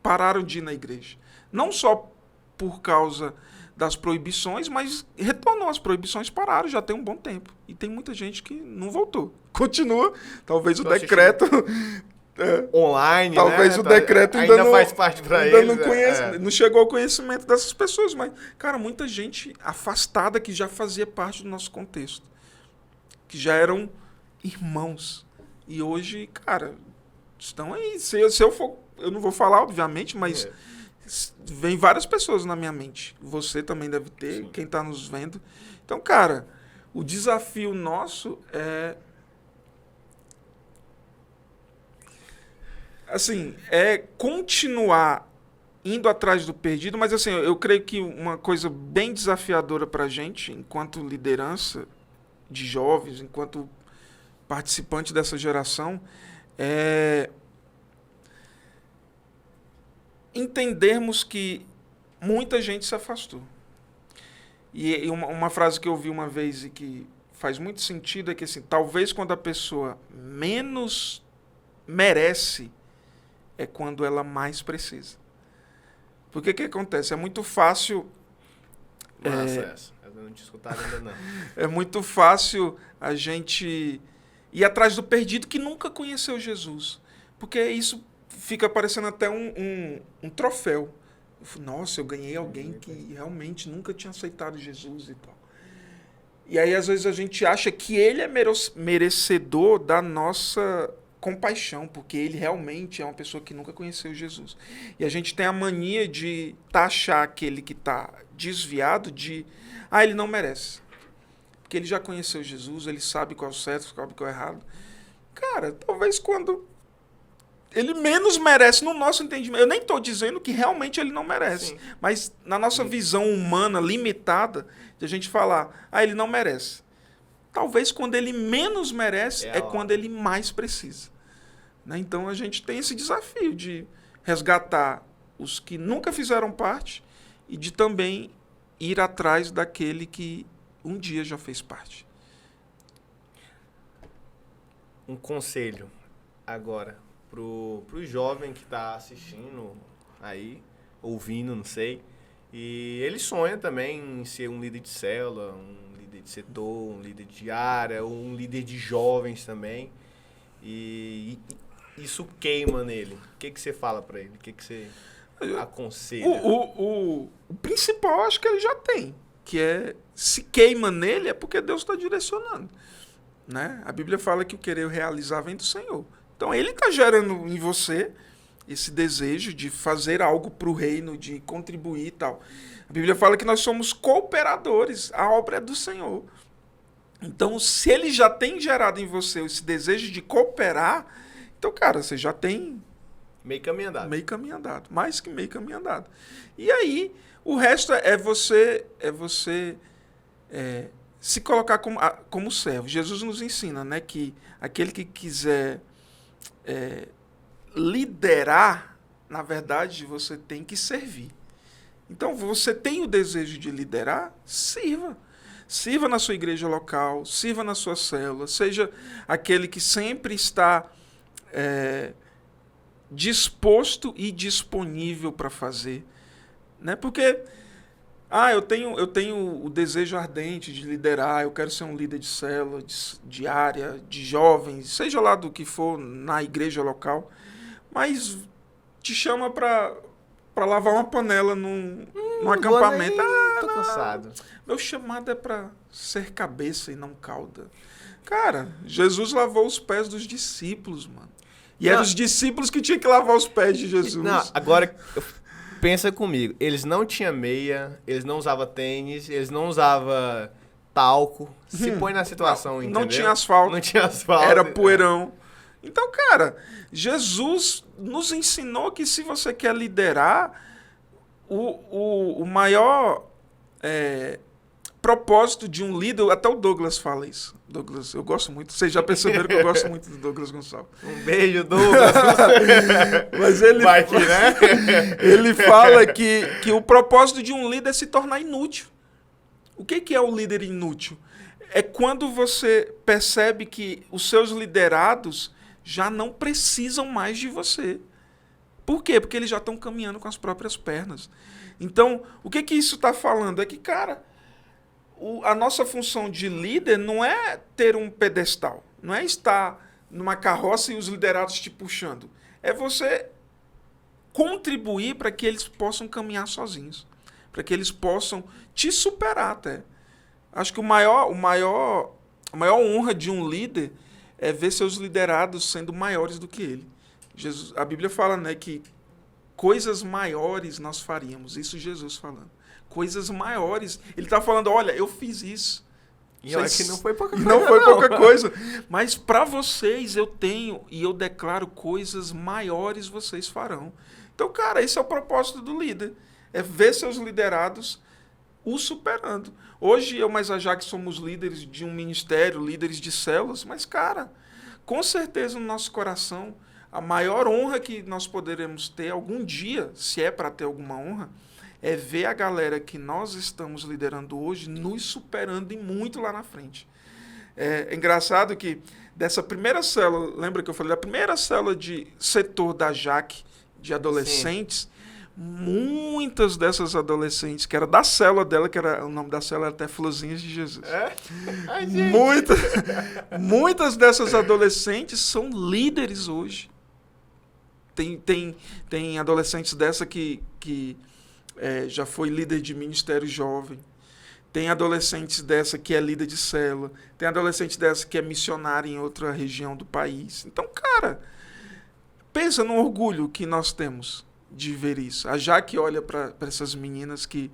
pararam de ir na igreja? Não só por causa das proibições, mas retornou. As proibições pararam já tem um bom tempo. E tem muita gente que não voltou. Continua. Talvez o decreto... online, talvez né? o decreto ainda não faz parte para eles. Não chegou ao conhecimento dessas pessoas, mas, cara, muita gente afastada que já fazia parte do nosso contexto, que já eram irmãos. E hoje, cara, estão aí. Se eu for, eu não vou falar, obviamente, mas vem várias pessoas na minha mente. Você também deve ter, sim, quem está nos vendo. Então, cara, o desafio nosso é... assim, é continuar indo atrás do perdido, mas assim, eu creio que uma coisa bem desafiadora para a gente, enquanto liderança de jovens, enquanto participante dessa geração, é entendermos que muita gente se afastou. E uma frase que eu ouvi uma vez e que faz muito sentido é que, assim, talvez quando a pessoa menos merece é quando ela mais precisa. Porque o que acontece? É muito fácil... essa. Eu não te escutaram ainda não. É muito fácil a gente ir atrás do perdido que nunca conheceu Jesus. Porque isso fica parecendo até um troféu. Nossa, eu ganhei alguém que realmente nunca tinha aceitado Jesus e tal. E aí, às vezes, a gente acha que ele é merecedor da nossa compaixão, porque ele realmente é uma pessoa que nunca conheceu Jesus. E a gente tem a mania de taxar aquele que está desviado de... ele não merece. Porque ele já conheceu Jesus, ele sabe qual é o certo, sabe qual é o errado. Cara, talvez quando ele menos merece, no nosso entendimento... Eu nem estou dizendo que realmente ele não merece. Sim. Mas na nossa visão humana limitada, de a gente falar, ele não merece. Talvez quando ele menos merece é quando ele mais precisa. Né? Então a gente tem esse desafio de resgatar os que nunca fizeram parte e de também ir atrás daquele que um dia já fez parte. Um conselho agora pro jovem que está assistindo aí, ouvindo, não sei, e ele sonha também em ser um líder de célula, um líder de setor, um líder de área, um líder de jovens também, e isso queima nele. O que você fala para ele? O que você aconselha? O principal acho que ele já tem, que é, se queima nele é porque Deus está direcionando. Né? A Bíblia fala que o querer realizar vem do Senhor. Então ele está gerando em você esse desejo de fazer algo para o reino, de contribuir e tal. A Bíblia fala que nós somos cooperadores, a obra é do Senhor. Então, se ele já tem gerado em você esse desejo de cooperar, então, cara, você já tem Meio caminho andado. Meio caminho andado. Mais que meio caminho andado. E aí, o resto é você se colocar como servo. Jesus nos ensina, né, que aquele que quiser liderar, na verdade, você tem que servir. Então, você tem o desejo de liderar? Sirva. Sirva na sua igreja local, sirva na sua célula, seja aquele que sempre está disposto e disponível para fazer. Né? Porque eu tenho o desejo ardente de liderar, eu quero ser um líder de célula, de área, de jovens, seja lá do que for na igreja local, mas te chama para lavar uma panela num acampamento. Tô cansado. Meu chamado é para ser cabeça e não cauda. Cara, Jesus lavou os pés dos discípulos, mano. E eram os discípulos que tinham que lavar os pés de Jesus. Não, agora, pensa comigo. Eles não tinham meia, eles não usavam tênis, eles não usavam talco. Se põe na situação, entendeu? Não tinha asfalto. Não tinha asfalto. Era poeirão. Então, cara, Jesus nos ensinou que se você quer liderar, o maior propósito de um líder, até o Douglas fala isso. Douglas, eu gosto muito. Vocês já perceberam que eu gosto muito do Douglas Gonçalves. Um beijo, Douglas. Mas ele, vai aqui, né? Ele fala que o propósito de um líder é se tornar inútil. O que é o líder inútil? É quando você percebe que os seus liderados já não precisam mais de você. Por quê? Porque eles já estão caminhando com as próprias pernas. Então, o que isso está falando? É que, cara, a nossa função de líder não é ter um pedestal. Não é estar numa carroça e os liderados te puxando. É você contribuir para que eles possam caminhar sozinhos. Para que eles possam te superar até. Acho que a maior honra de um líder é ver seus liderados sendo maiores do que ele. A Bíblia fala, né, que coisas maiores nós faríamos. Isso Jesus falando. Coisas maiores. Ele está falando, olha, eu fiz isso. E olha que não foi pouca coisa. Não foi pouca coisa. Mas para vocês eu tenho e eu declaro coisas maiores vocês farão. Então, cara, esse é o propósito do líder. É ver seus liderados o superando. Hoje eu mais a Jaque somos líderes de um ministério, líderes de células, mas, cara, com certeza no nosso coração, a maior honra que nós poderemos ter algum dia, se é para ter alguma honra, é ver a galera que nós estamos liderando hoje nos superando e muito lá na frente. É engraçado que dessa primeira célula, lembra que eu falei da primeira célula de setor da Jaque, de adolescentes, sim, muitas dessas adolescentes, que era da célula dela, que era o nome da célula era até Florzinhas de Jesus. Ai, muitas dessas adolescentes são líderes hoje. Tem adolescentes dessa que já foi líder de ministério jovem. Tem adolescentes dessa que é líder de célula. Tem adolescente dessa que é missionária em outra região do país. Então, cara, pensa no orgulho que nós temos de ver isso. A Jaque olha para essas meninas que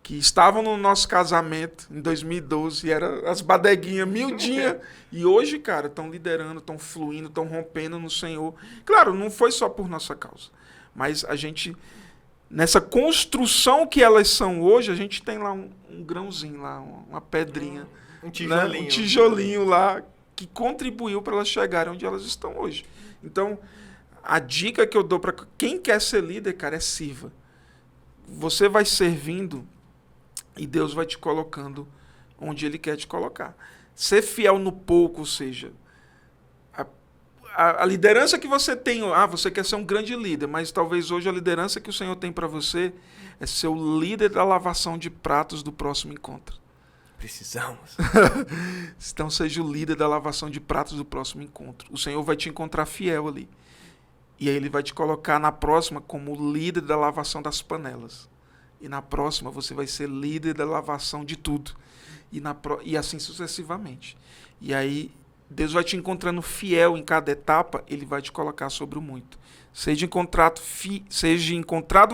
estavam no nosso casamento em 2012, eram as badeguinhas miudinhas, e hoje, cara, estão liderando, estão fluindo, estão rompendo no Senhor. Claro, não foi só por nossa causa, mas a gente, nessa construção que elas são hoje, a gente tem lá um grãozinho, lá, uma pedrinha, um tijolinho, né? Um tijolinho lá, que contribuiu para elas chegarem onde elas estão hoje. Então, a dica que eu dou para quem quer ser líder, cara, é sirva. Você vai servindo e Deus vai te colocando onde Ele quer te colocar. Ser fiel no pouco, ou seja, a liderança que você tem, você quer ser um grande líder, mas talvez hoje a liderança que o Senhor tem para você é ser o líder da lavação de pratos do próximo encontro. Precisamos. Então seja o líder da lavação de pratos do próximo encontro. O Senhor vai te encontrar fiel ali. E aí Ele vai te colocar na próxima como líder da lavação das panelas. E na próxima você vai ser líder da lavação de tudo. E assim sucessivamente. E aí Deus vai te encontrando fiel em cada etapa, Ele vai te colocar sobre o muito. Seja encontrado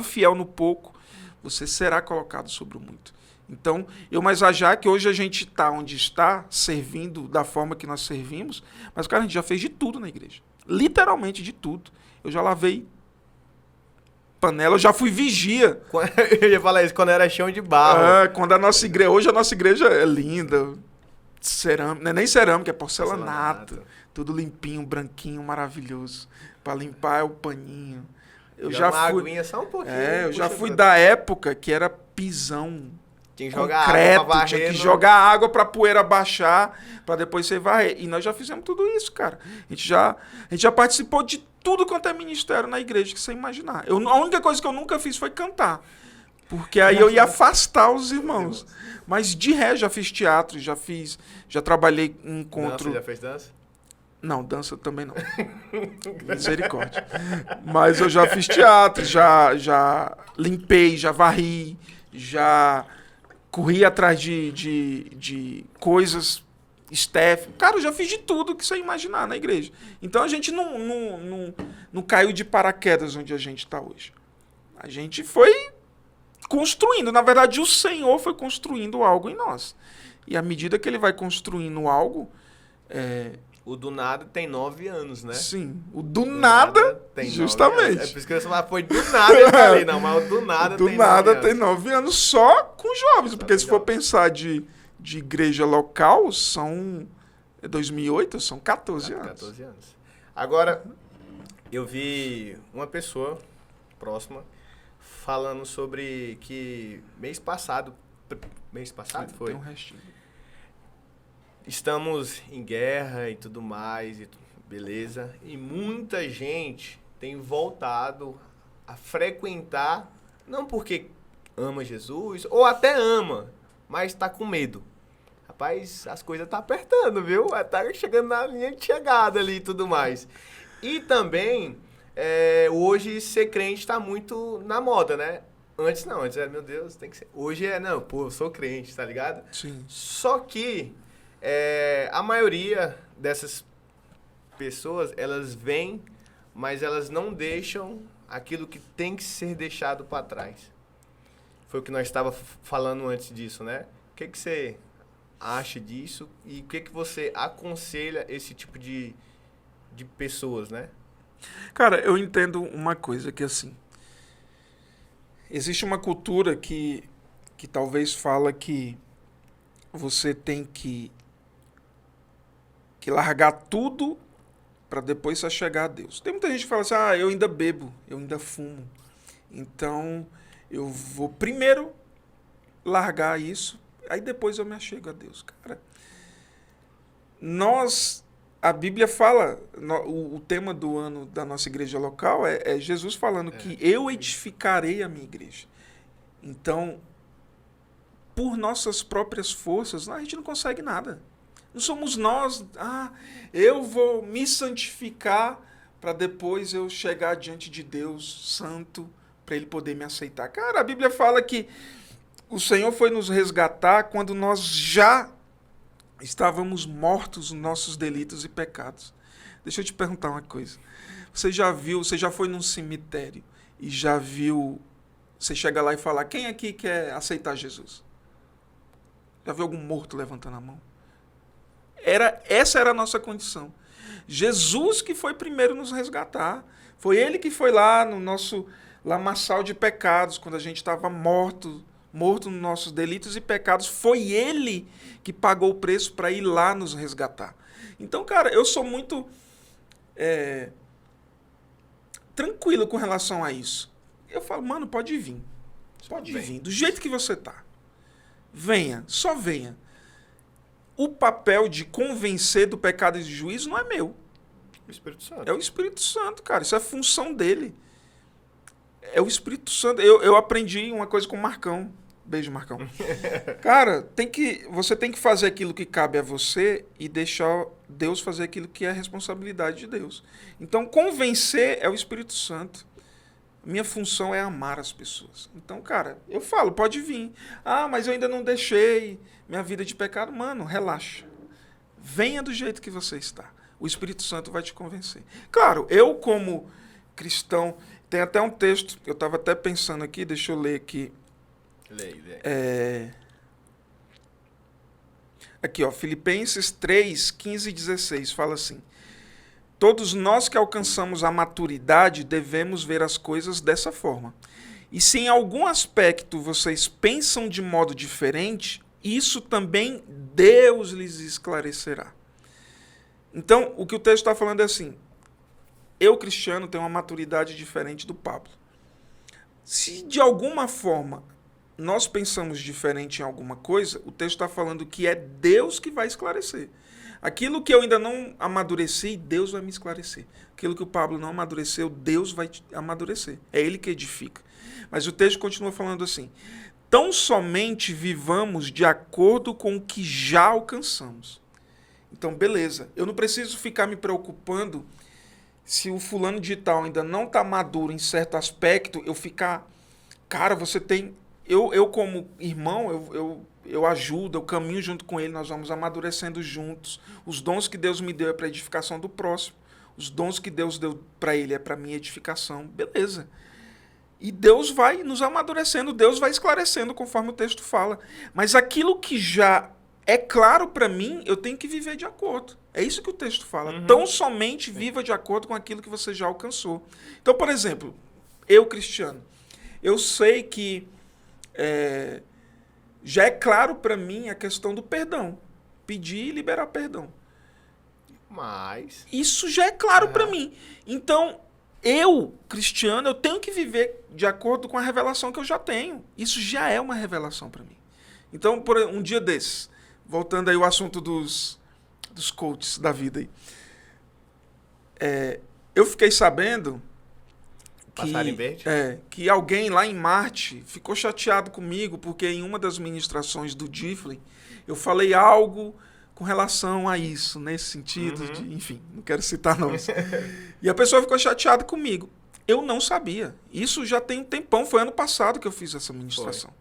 fiel no pouco, você será colocado sobre o muito. Então, mais a Jaque, hoje a gente está onde está, servindo da forma que nós servimos, mas, cara, a gente já fez de tudo na igreja. Literalmente de tudo. Eu já lavei panela, eu já fui vigia. Eu ia falar isso, quando era chão de barro. Quando a nossa igreja... Hoje a nossa igreja é linda. Cerâmica, não é nem cerâmica, é porcelanato. Tudo limpinho, branquinho, maravilhoso. Pra limpar é o paninho. Eu já uma fui... aguinha só um pouquinho. eu já fui da época que era pisão. Tinha que jogar concreto, água pra varrer. tinha que jogar água pra poeira baixar, pra depois você varrer. E nós já fizemos tudo isso, cara. A gente já participou de tudo quanto é ministério na igreja que você imaginar. A única coisa que eu nunca fiz foi cantar. Porque aí eu ia afastar os irmãos. Mas de ré, já fiz teatro, já trabalhei em encontro. Dança, já fez dança? Não, dança também não. Misericórdia. Mas eu já fiz teatro, já limpei, já varri, já corri atrás de coisas, staff. Cara, eu já fiz de tudo que você imaginar na igreja. Então a gente não caiu de paraquedas onde a gente está hoje. A gente foi construindo. Na verdade, o Senhor foi construindo algo em nós. E à medida que ele vai construindo algo... O do nada tem 9 anos, né? Sim, o do nada tem justamente. É por isso que eu ia falar, foi do nada ele tá ali, não, mas o do nada tem 9 anos. Do nada tem 9 anos só com jovens, porque se for pensar de igreja local, são 2008, são 14 anos. 14 anos. Agora, eu vi uma pessoa próxima falando sobre que mês passado foi? Tem um restinho. Estamos em guerra e tudo mais, beleza. E muita gente tem voltado a frequentar, não porque ama Jesus, ou até ama, mas tá com medo. Rapaz, as coisas tá apertando, viu? Tá chegando na linha de chegada ali e tudo mais. E também, hoje ser crente tá muito na moda, né? Antes não, antes era, meu Deus, tem que ser. Hoje não, pô, eu sou crente, tá ligado? Sim. Só que a maioria dessas pessoas, elas vêm, mas elas não deixam aquilo que tem que ser deixado para trás. Foi o que nós estávamos falando antes disso, né? O que você acha disso e o que você aconselha esse tipo de pessoas, né? Cara, eu entendo uma coisa que assim, existe uma cultura que talvez fala que você tem que largar tudo para depois só chegar a Deus. Tem muita gente que fala assim, eu ainda bebo, eu ainda fumo. Então, eu vou primeiro largar isso, aí depois eu me achego a Deus. Cara, a Bíblia fala, o tema do ano da nossa igreja local é Jesus falando que eu edificarei a minha igreja. Então, por nossas próprias forças, a gente não consegue nada. Não somos nós, eu vou me santificar para depois eu chegar diante de Deus santo, para ele poder me aceitar. Cara, a Bíblia fala que o Senhor foi nos resgatar quando nós já estávamos mortos nos nossos delitos e pecados. Deixa eu te perguntar uma coisa. Você já foi num cemitério e já viu, você chega lá e fala, quem aqui quer aceitar Jesus? Já viu algum morto levantando a mão? Essa era a nossa condição. Jesus que foi primeiro nos resgatar. Foi ele que foi lá no nosso lamaçal de pecados, quando a gente estava morto nos nossos delitos e pecados. Foi ele que pagou o preço para ir lá nos resgatar. Então, cara, eu sou muito tranquilo com relação a isso. Eu falo, mano, pode vir. Pode vir, do jeito que você tá. Venha, só venha. O papel de convencer do pecado e do juízo não é meu. O Espírito Santo. É o Espírito Santo, cara. Isso é função dele. É o Espírito Santo. Eu aprendi uma coisa com o Marcão. Beijo, Marcão. Cara, você tem que fazer aquilo que cabe a você e deixar Deus fazer aquilo que é a responsabilidade de Deus. Então, convencer é o Espírito Santo. Minha função é amar as pessoas. Então, cara, eu falo, pode vir. Mas eu ainda não deixei minha vida de pecado. Mano, relaxa. Venha do jeito que você está. O Espírito Santo vai te convencer. Claro, eu como cristão, tem até um texto, eu estava até pensando aqui, deixa eu ler aqui. Lê. Aqui, ó, Filipenses 3, 15 e 16, fala assim, Todos nós que alcançamos a maturidade devemos ver as coisas dessa forma. E se em algum aspecto vocês pensam de modo diferente, isso também Deus lhes esclarecerá. Então, o que o texto está falando é assim: eu, cristiano, tenho uma maturidade diferente do Pablo. Se de alguma forma nós pensamos diferente em alguma coisa, o texto está falando que é Deus que vai esclarecer. Aquilo que eu ainda não amadureci, Deus vai me esclarecer. Aquilo que o Pablo não amadureceu, Deus vai amadurecer. É Ele que edifica. Mas o texto continua falando assim: tão somente vivamos de acordo com o que já alcançamos. Então, beleza. Eu não preciso ficar me preocupando se o fulano de tal ainda não está maduro em certo aspecto, eu ficar... Cara, você tem... Eu como irmão, eu ajudo, eu caminho junto com ele, nós vamos amadurecendo juntos. Os dons que Deus me deu é para edificação do próximo. Os dons que Deus deu para ele é para minha edificação. Beleza. E Deus vai nos amadurecendo, Deus vai esclarecendo conforme o texto fala. Mas aquilo que já é claro para mim, eu tenho que viver de acordo. É isso que o texto fala. Uhum. Tão somente viva de acordo com aquilo que você já alcançou. Então, por exemplo, eu, cristiano, eu sei que já é claro para mim a questão do perdão. Pedir e liberar perdão. Mas... isso já é claro para mim. Então, eu, cristiano, eu tenho que viver de acordo com a revelação que eu já tenho. Isso já é uma revelação para mim. Então, por um dia desses, voltando aí ao assunto dos coaches da vida aí, eu fiquei sabendo que alguém lá em Marte ficou chateado comigo porque em uma das ministrações do Difflin eu falei algo com relação a isso, nesse sentido, enfim, não quero citar nomes. E a pessoa ficou chateada comigo. Eu não sabia. Isso já tem um tempão, foi ano passado que eu fiz essa ministração.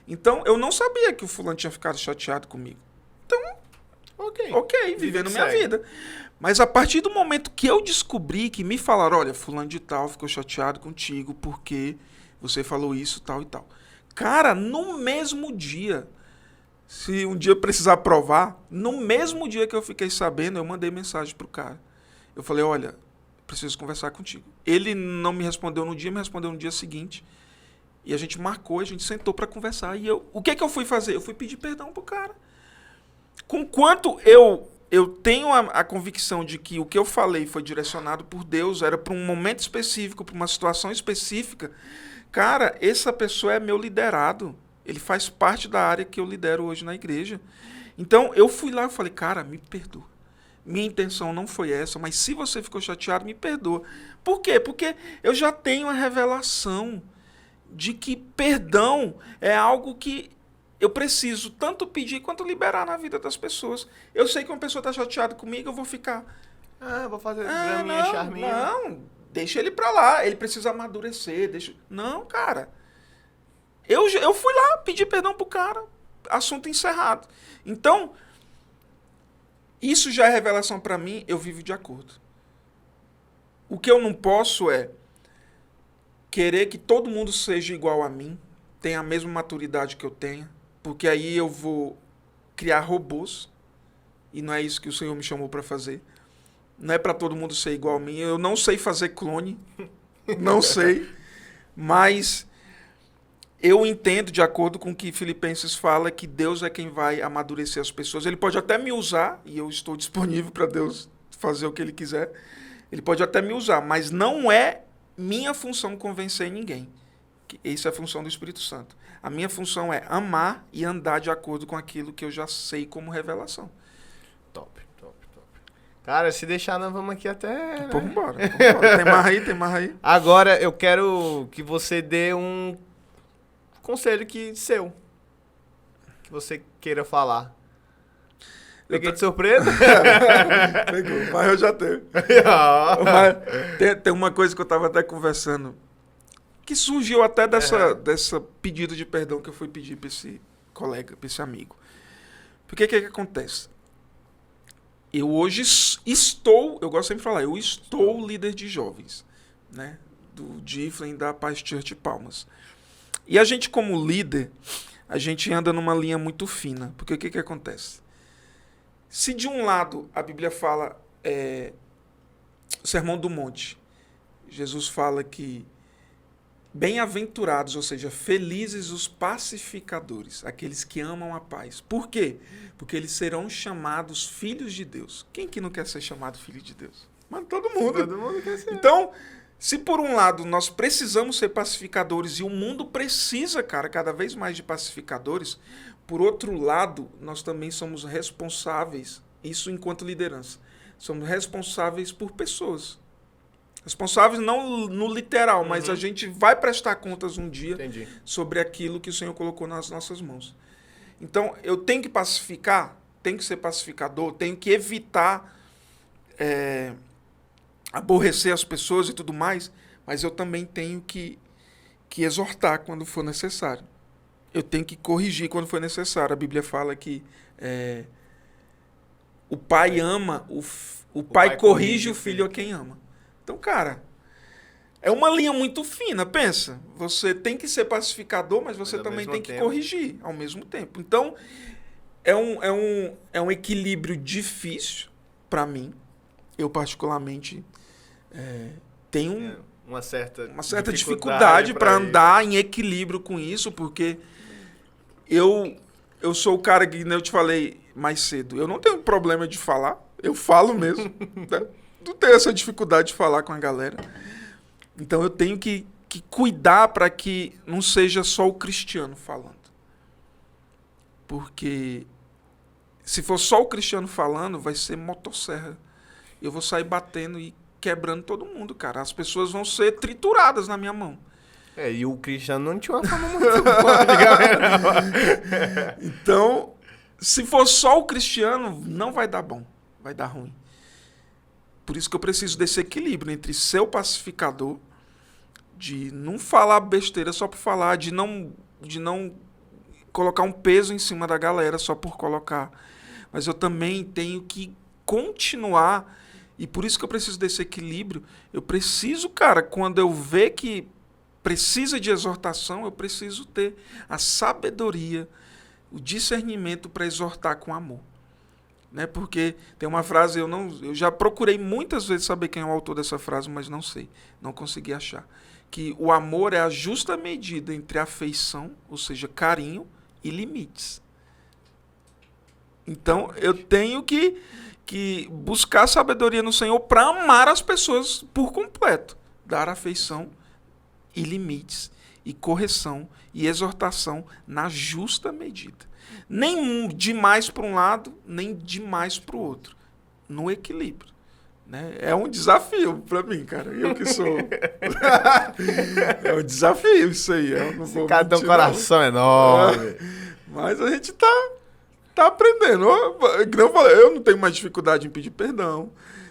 Então, eu não sabia que o fulano tinha ficado chateado comigo. Então, ok, vivendo minha vida. Mas a partir do momento que eu descobri, que me falaram, olha, fulano de tal ficou chateado contigo porque você falou isso, tal e tal. Cara, no mesmo dia, se um dia eu precisar provar, no mesmo dia que eu fiquei sabendo, eu mandei mensagem pro cara. Eu falei, olha, preciso conversar contigo. Ele não me respondeu no dia, me respondeu no dia seguinte. E a gente marcou, a gente sentou para conversar. E o que eu fui fazer? Eu fui pedir perdão pro cara. Com quanto eu tenho a convicção de que o que eu falei foi direcionado por Deus, era para um momento específico, para uma situação específica. Cara, essa pessoa é meu liderado. Ele faz parte da área que eu lidero hoje na igreja. Então, eu fui lá e falei, cara, me perdoa. Minha intenção não foi essa, mas se você ficou chateado, me perdoa. Por quê? Porque eu já tenho a revelação de que perdão é algo que eu preciso tanto pedir quanto liberar na vida das pessoas. Eu sei que uma pessoa está chateada comigo, eu vou ficar... vou fazer draminha, charminha. Não, deixa ele pra lá, ele precisa amadurecer. Não, cara. Eu fui lá pedir perdão pro cara, assunto encerrado. Então, isso já é revelação para mim, eu vivo de acordo. O que eu não posso é querer que todo mundo seja igual a mim, tenha a mesma maturidade que eu tenho, porque aí eu vou criar robôs, e não é isso que o Senhor me chamou para fazer. Não é para todo mundo ser igual a mim. Eu não sei fazer clone, não sei, mas eu entendo, de acordo com o que Filipenses fala, que Deus é quem vai amadurecer as pessoas. Ele pode até me usar, e eu estou disponível para Deus fazer o que Ele quiser. Ele pode até me usar, mas não é minha função convencer ninguém. Isso é a função do Espírito Santo. A minha função é amar e andar de acordo com aquilo que eu já sei como revelação. Top. Cara, se deixar, nós vamos aqui até... Né? Pô, vambora. Tem mais aí. Agora, eu quero que você dê um conselho seu. Que você queira falar. Peguei de surpresa? Pegou, mas eu já tenho. Mas tem uma coisa que eu estava até conversando, que surgiu até dessa pedido de perdão que eu fui pedir para esse colega, para esse amigo. Porque o que acontece? Eu hoje eu gosto sempre de falar, eu estou líder de jovens, né? Do Difflin, da Paz Church Palmas. E a gente, como líder, a gente anda numa linha muito fina. Porque o que acontece? Se de um lado a Bíblia fala Sermão do Monte. Jesus fala que bem-aventurados, ou seja, felizes os pacificadores, aqueles que amam a paz. Por quê? Porque eles serão chamados filhos de Deus. Quem que não quer ser chamado filho de Deus? Mano, todo mundo. Todo mundo quer ser. Então, se por um lado nós precisamos ser pacificadores e o mundo precisa, cara, cada vez mais de pacificadores, por outro lado, nós também somos responsáveis, isso enquanto liderança, somos responsáveis por pessoas. Responsáveis não no literal, mas a gente vai prestar contas um dia sobre aquilo que o Senhor colocou nas nossas mãos. Então, eu tenho que pacificar, tenho que ser pacificador, tenho que evitar aborrecer as pessoas e tudo mais, mas eu também tenho que exortar quando for necessário. Eu tenho que corrigir quando for necessário. A Bíblia fala que o pai ama, o pai corrige o filho a quem ama. Então, cara, é uma linha muito fina, pensa. Você tem que ser pacificador, mas você também tem que corrigir ao mesmo tempo. Então, é um equilíbrio difícil para mim. Eu, particularmente, tenho uma certa dificuldade para andar em equilíbrio com isso, porque eu sou o cara que, eu te falei mais cedo, eu não tenho problema de falar, eu falo mesmo, né? Não tenho essa dificuldade de falar com a galera. Então eu tenho que cuidar para que não seja só o cristiano falando. Porque se for só o cristiano falando, vai ser motosserra. Eu vou sair batendo e quebrando todo mundo, cara. As pessoas vão ser trituradas na minha mão. E o cristiano não tinha uma fama muito boa de galera. Então, se for só o cristiano, não vai dar bom. Vai dar ruim. Por isso que eu preciso desse equilíbrio entre ser o pacificador, de não falar besteira só por falar, de não colocar um peso em cima da galera só por colocar. Mas eu também tenho que continuar, e por isso que eu preciso desse equilíbrio. Eu preciso, cara, quando eu ver que precisa de exortação, eu preciso ter a sabedoria, o discernimento para exortar com amor. Né? Porque tem uma frase, eu já procurei muitas vezes saber quem é o autor dessa frase, mas não sei, não consegui achar. Que o amor é a justa medida entre afeição, ou seja, carinho, e limites. Então, eu tenho que buscar sabedoria no Senhor para amar as pessoas por completo. Dar afeição e limites, e correção, e exortação na justa medida. Nem demais para um lado, nem demais para o outro. No equilíbrio. Né? É um desafio para mim, cara. Eu que sou... é um desafio isso aí. Esse cara tem um coração enorme. Mas a gente tá aprendendo. Eu não tenho mais dificuldade em pedir perdão.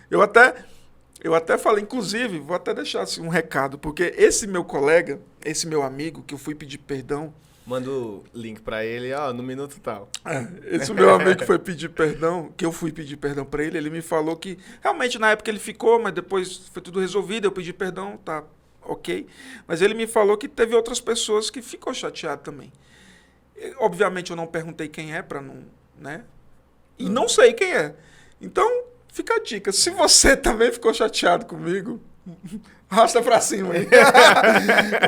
Eu até falei, inclusive, vou até deixar assim, um recado, porque esse meu colega, esse meu amigo, que eu fui pedir perdão... Manda o link pra ele, no minuto tal. Esse meu amigo que foi pedir perdão, que eu fui pedir perdão pra ele me falou que realmente na época ele ficou, mas depois foi tudo resolvido, eu pedi perdão, tá ok. Mas ele me falou que teve outras pessoas que ficou chateado também. Obviamente eu não perguntei quem é pra não, né? E não sei quem é. Então, fica a dica. Se você também ficou chateado comigo, arrasta pra cima aí.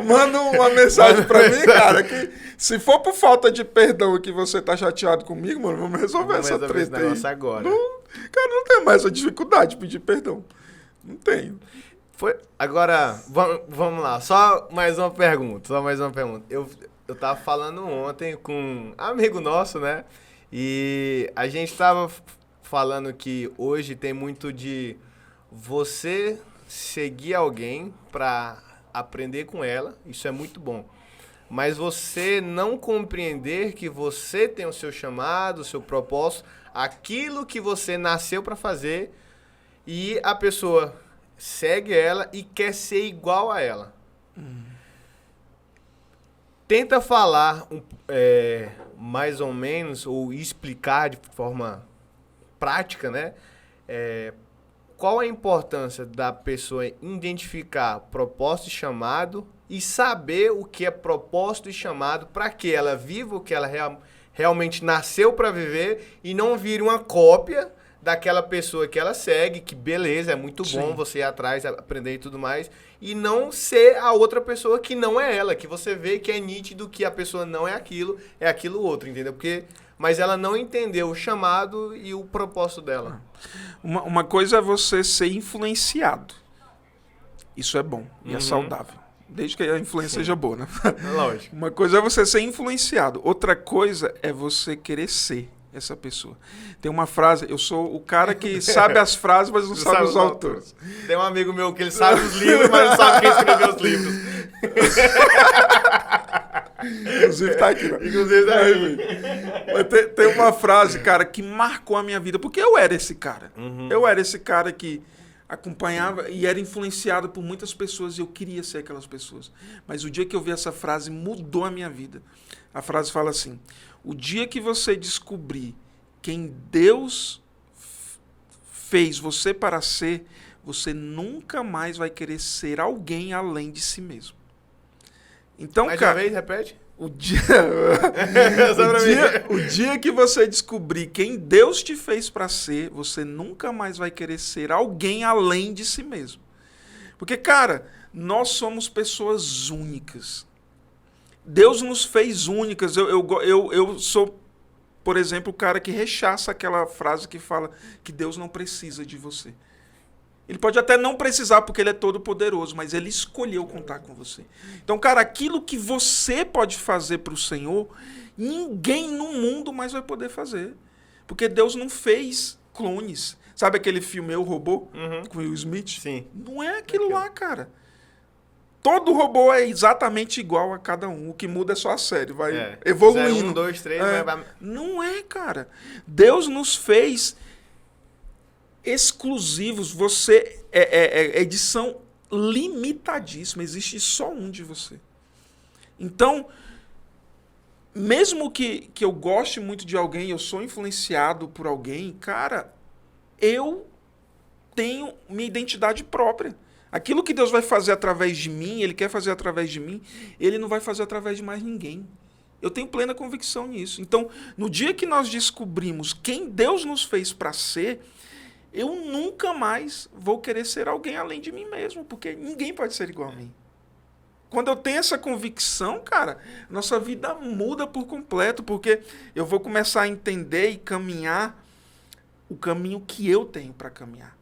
Manda uma mensagem pra mim, cara, que se for por falta de perdão que você tá chateado comigo, mano, vamos resolver essa treta aí. Agora. Cara, não tem mais essa dificuldade de pedir perdão. Não tenho. Agora, vamos lá. Só mais uma pergunta. Eu tava falando ontem com um amigo nosso, né? E a gente tava falando que hoje tem muito de você seguir alguém para aprender com ela, isso é muito bom. Mas você não compreender que você tem o seu chamado, o seu propósito, aquilo que você nasceu para fazer, e a pessoa segue ela e quer ser igual a ela. Tenta falar mais ou menos, ou explicar de forma prática, né? Qual a importância da pessoa identificar propósito e chamado e saber o que é propósito e chamado para que ela viva o que ela realmente nasceu para viver e não vire uma cópia daquela pessoa que ela segue, que beleza, é muito bom Sim. você ir atrás, aprender e tudo mais, e não ser a outra pessoa que não é ela, que você vê que é nítido que a pessoa não é aquilo outro, entendeu? Mas ela não entendeu o chamado e o propósito dela. Uma coisa é você ser influenciado. Isso é bom e é saudável. Desde que a influência seja boa, né? Lógico. Uma coisa é você ser influenciado. Outra coisa é você querer ser essa pessoa. Tem uma frase, eu sou o cara que sabe as frases, mas não sabe os autores. Tem um amigo meu que ele sabe os livros, mas não sabe quem escreveu os livros. Inclusive tá aqui, né? Inclusive tá aí. Mas tem uma frase, cara, que marcou a minha vida, porque eu era esse cara. Eu era esse cara que acompanhava e era influenciado por muitas pessoas e eu queria ser aquelas pessoas. Mas o dia que eu vi essa frase mudou a minha vida. A frase fala assim: o dia que você descobrir quem Deus fez você para ser, você nunca mais vai querer ser alguém além de si mesmo. Então, Mais cara, uma vez, repete. o dia que você descobrir quem Deus te fez para ser, você nunca mais vai querer ser alguém além de si mesmo. Porque, cara, nós somos pessoas únicas. Deus nos fez únicas. Eu sou, por exemplo, o cara que rechaça aquela frase que fala que Deus não precisa de você. Ele pode até não precisar porque ele é todo poderoso, mas ele escolheu contar com você. Então, cara, aquilo que você pode fazer para o Senhor, ninguém no mundo mais vai poder fazer. Porque Deus não fez clones. Sabe aquele filme Eu, Robô? Com Will Smith? Sim. Não é aquilo lá, cara. Todo robô é exatamente igual a cada um. O que muda é só a série. Vai evoluindo. 1, 2, 3, vai... Não é, cara. Deus nos fez exclusivos. Você é edição limitadíssima. Existe só um de você. Então, mesmo que eu goste muito de alguém, eu sou influenciado por alguém, cara, eu tenho minha identidade própria. Aquilo que Deus vai fazer através de mim, Ele quer fazer através de mim, Ele não vai fazer através de mais ninguém. Eu tenho plena convicção nisso. Então, no dia que nós descobrimos quem Deus nos fez para ser, eu nunca mais vou querer ser alguém além de mim mesmo, porque ninguém pode ser igual a mim. Quando eu tenho essa convicção, cara, nossa vida muda por completo, porque eu vou começar a entender e caminhar o caminho que eu tenho para caminhar.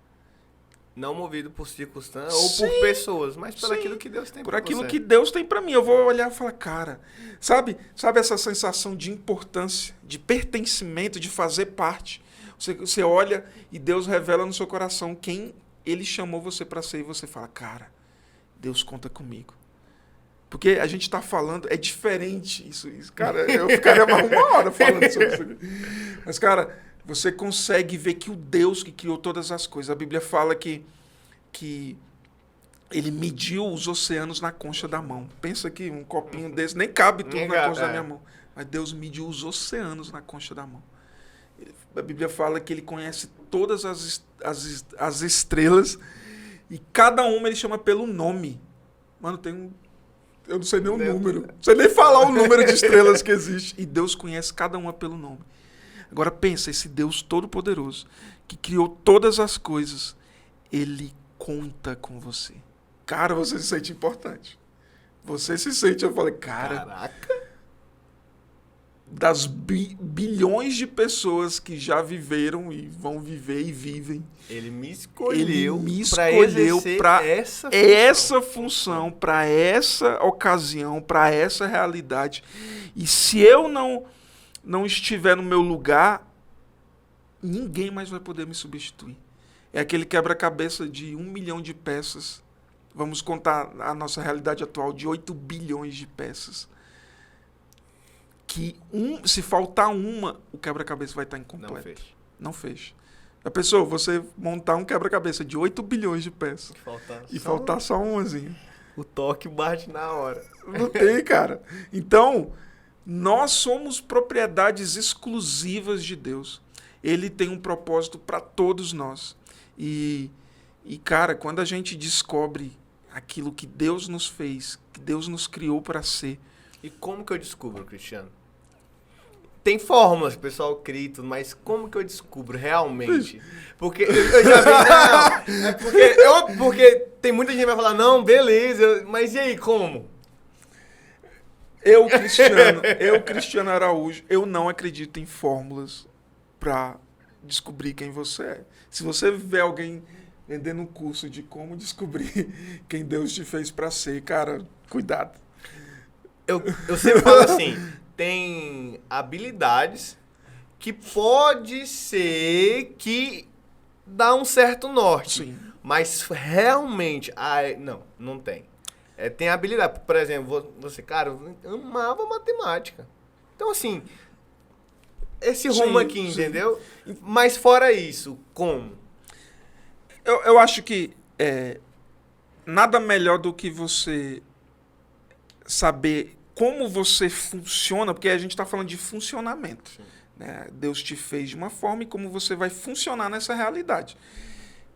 Não movido por circunstâncias ou por pessoas, mas por aquilo que Deus tem por pra aquilo você. que Deus tem para mim. Eu vou olhar e falar, cara, sabe essa sensação de importância, de pertencimento, de fazer parte? Você olha e Deus revela no seu coração quem Ele chamou você para ser e você fala, cara, Deus conta comigo. Porque a gente está falando, é diferente isso. Cara, eu ficaria mais uma hora falando sobre isso. Mas, cara, você consegue ver que o Deus que criou todas as coisas, a Bíblia fala que Ele mediu os oceanos na concha da mão. Pensa que um copinho desse nem cabe tudo na concha da minha mão. Mas Deus mediu os oceanos na concha da mão. A Bíblia fala que Ele conhece todas as estrelas e cada uma Ele chama pelo nome. Mano, eu não sei nem o número. Não sei nem falar o número de estrelas que existe. E Deus conhece cada uma pelo nome. Agora pensa, esse Deus todo-poderoso, que criou todas as coisas, Ele conta com você. Cara, você se sente importante. Você se sente, eu falei, cara... Caraca! Das bilhões de pessoas que já viveram e vão viver e vivem. Ele me escolheu para exercer essa função, para essa ocasião, para essa realidade. E se eu não estiver no meu lugar, ninguém mais vai poder me substituir. É aquele quebra-cabeça de 1 milhão de peças. Vamos contar a nossa realidade atual de 8 bilhões de peças. Que se faltar uma, o quebra-cabeça vai estar incompleto. Não fecha. A pessoa, você montar um quebra-cabeça de 8 bilhões de peças e faltar só umazinha. O toque bate na hora. Não tem, cara. Então, nós somos propriedades exclusivas de Deus. Ele tem um propósito para todos nós. E, cara, quando a gente descobre aquilo que Deus nos fez, que Deus nos criou para ser. E como que eu descubro, Cristiano? tem fórmulas que o pessoal cria, e tudo, mas como que eu descubro realmente? Porque eu já vi, não, porque tem muita gente que vai falar, não, beleza, mas e aí, como? Eu, Cristiano Araújo, eu não acredito em fórmulas para descobrir quem você é. Se você vê alguém vendendo um curso de como descobrir quem Deus te fez para ser, cara, cuidado. Eu sempre falo assim, tem habilidades que pode ser que dá um certo norte. Sim. Mas realmente, não tem. Tem habilidade. Por exemplo, você, cara, eu amava matemática. Então, assim, esse rumo aqui, entendeu? Mas fora isso, como? Eu acho que nada melhor do que você saber como você funciona, porque a gente está falando de funcionamento. Né? Deus te fez de uma forma e como você vai funcionar nessa realidade.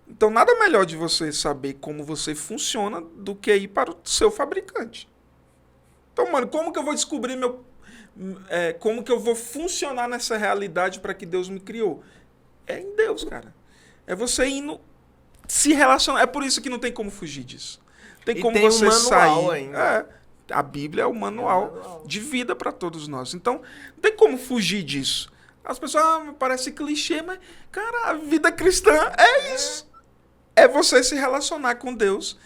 Então, nada melhor de você saber como você funciona do que ir para o seu fabricante. Então, mano, como que eu vou descobrir como que eu vou funcionar nessa realidade para que Deus me criou? É em Deus, cara. É você indo se relacionar. É por isso que não tem como fugir disso. Tem como tem você um manual sair. Ainda. A Bíblia é o manual de vida para todos nós. Então, não tem como fugir disso. As pessoas, parece clichê, mas, cara, a vida cristã é isso. É você se relacionar com Deus,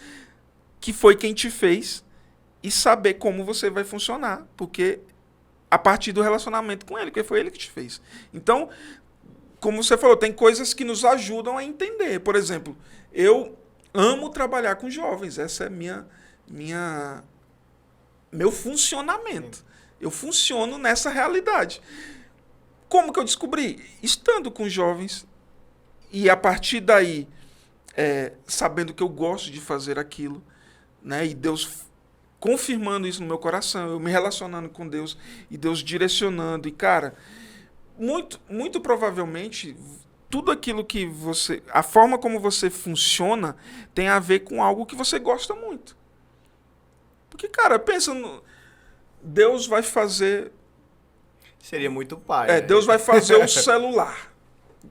que foi quem te fez, e saber como você vai funcionar. Porque a partir do relacionamento com Ele, porque foi Ele que te fez. Então, como você falou, tem coisas que nos ajudam a entender. Por exemplo, eu amo trabalhar com jovens. Essa é meu funcionamento. Eu funciono nessa realidade. Como que eu descobri? Estando com jovens e a partir daí sabendo que eu gosto de fazer aquilo, né? E Deus confirmando isso no meu coração, eu me relacionando com Deus e Deus direcionando. E, cara, muito provavelmente, tudo aquilo que a forma como você funciona tem a ver com algo que você gosta muito. Porque, cara, pensa Deus vai fazer... Seria muito pai. Né? Deus vai fazer o celular.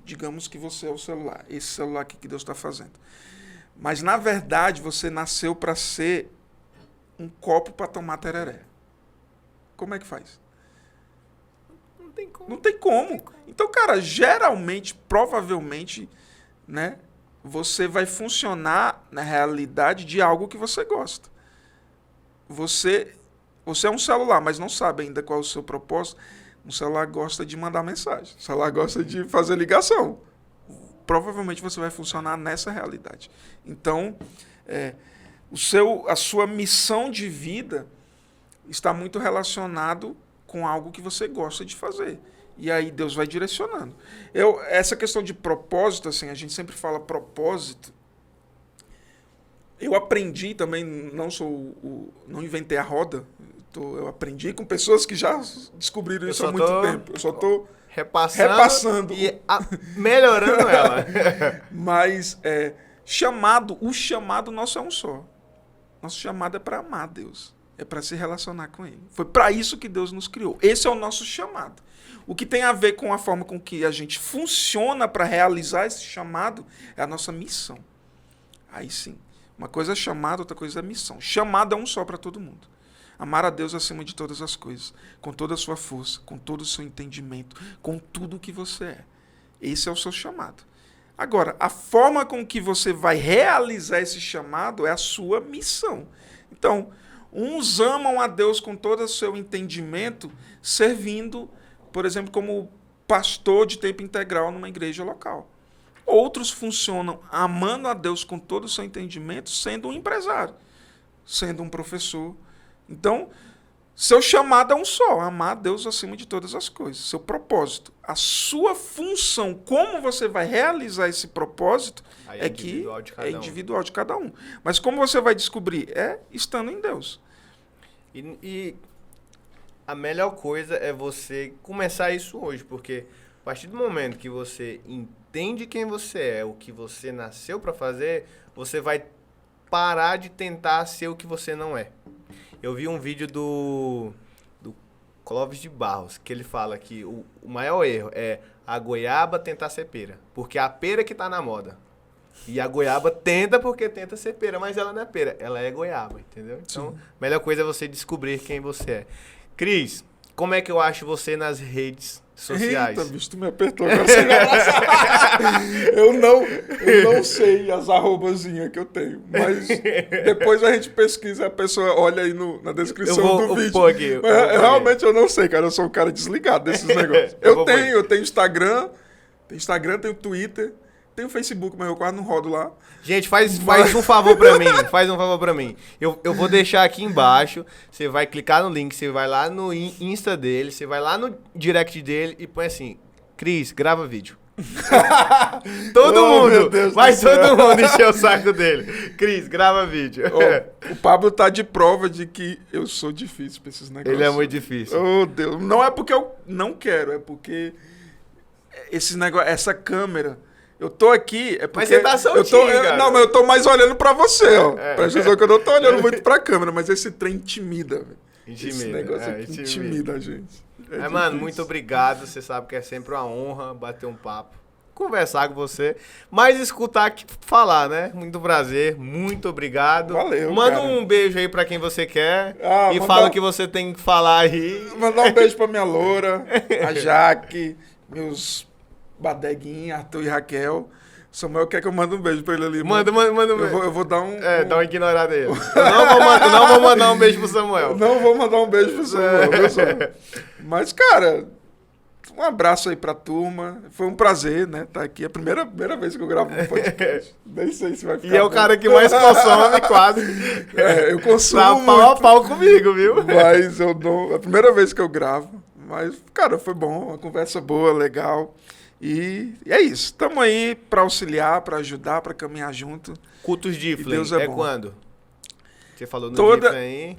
Digamos que você é o celular. Esse celular aqui que Deus está fazendo. Mas, na verdade, você nasceu para ser um copo para tomar tereré. Como é que faz? Não tem como. Não tem como. Então, cara, geralmente, provavelmente, né, você vai funcionar na realidade de algo que você gosta. Você é um celular, mas não sabe ainda qual é o seu propósito. Um celular gosta de mandar mensagem. O celular gosta de fazer ligação. Provavelmente você vai funcionar nessa realidade. Então, a sua missão de vida está muito relacionado com algo que você gosta de fazer. E aí Deus vai direcionando. Essa questão de propósito, assim, a gente sempre fala propósito. Eu aprendi também, não inventei a roda. Eu aprendi com pessoas que já descobriram isso há muito tempo. Eu só estou repassando e melhorando ela. Mas o chamado nosso é um só. Nosso chamado é para amar Deus. É para se relacionar com Ele. Foi para isso que Deus nos criou. Esse é o nosso chamado. O que tem a ver com a forma com que a gente funciona para realizar esse chamado é a nossa missão. Aí sim. Uma coisa é chamado, outra coisa é missão. Chamado é um só para todo mundo. Amar a Deus acima de todas as coisas, com toda a sua força, com todo o seu entendimento, com tudo o que você é. Esse é o seu chamado. Agora, a forma com que você vai realizar esse chamado é a sua missão. Então, uns amam a Deus com todo o seu entendimento, servindo, por exemplo, como pastor de tempo integral numa igreja local. Outros funcionam amando a Deus com todo o seu entendimento, sendo um empresário, sendo um professor. Então, seu chamado é um só, amar a Deus acima de todas as coisas. Seu propósito. A sua função, como você vai realizar esse propósito, é individual de cada um. Mas como você vai descobrir? É estando em Deus. E a melhor coisa é você começar isso hoje, porque a partir do momento que você entende quem você é, o que você nasceu para fazer, você vai parar de tentar ser o que você não é. Eu vi um vídeo do Clóvis de Barros, que ele fala que o maior erro é a goiaba tentar ser pera. Porque é a pera que tá na moda. E a goiaba tenta porque tenta ser pera, mas ela não é pera, ela é goiaba, entendeu? Então, a melhor coisa é você descobrir quem você é. Cris, como é que eu acho você nas redes sociais? Eita, bicho, tu me apertou agora. eu não sei as arrobazinhas que eu tenho, mas depois a gente pesquisa, a pessoa olha aí na descrição do vídeo. Pôr aqui, realmente eu não sei, cara, eu sou um cara desligado desses negócios. eu tenho Instagram, tenho Twitter, tenho Facebook, mas eu quase não rodo lá. Gente, faz um favor pra mim. Eu vou deixar aqui embaixo. Você vai clicar no link, você vai lá no Insta dele, você vai lá no direct dele e põe assim, Cris, grava vídeo. Todo mundo encher o saco dele. Cris, grava vídeo. O Pablo tá de prova de que eu sou difícil pra esses negócios. Ele é muito difícil. Oh, Deus. Não é porque eu não quero, é porque esse negócio, essa câmera... Eu tô aqui, é porque... Mas você tá soltinho, cara. Não, mas eu tô mais olhando pra você, ó. Presta atenção que eu não tô olhando muito pra câmera, mas esse trem intimida, velho. Esse negócio aqui intimida a gente. Mano, muito obrigado. Você sabe que é sempre uma honra bater um papo, conversar com você, mas escutar aqui falar, né? Muito prazer, muito obrigado. Valeu, Manda cara. um beijo aí pra quem você quer e fala o que você tem que falar aí. Mandar um beijo pra minha loura, a Jaque, meus... Badeguinho, Arthur e Raquel. Samuel quer que eu mande um beijo pra ele ali. Manda um beijo. Eu vou dar um... dá uma ignorada aí. Eu não vou mandar um beijo pro Samuel. Não vou mandar um beijo pro Samuel, pessoal. Mas, cara, um abraço aí pra turma. Foi um prazer, né? Tá aqui. É a primeira vez que eu gravo um podcast. Nem sei se vai ficar. E é o cara que mais consome quase. Eu consumo tá pau a pau comigo, viu? Mas eu não... É a primeira vez que eu gravo. Mas, cara, foi bom. Uma conversa boa, legal. E é isso. Estamos aí para auxiliar, para ajudar, para caminhar junto. Cultos Difflin, Deus é bom. Quando? Você falou no Difflin aí.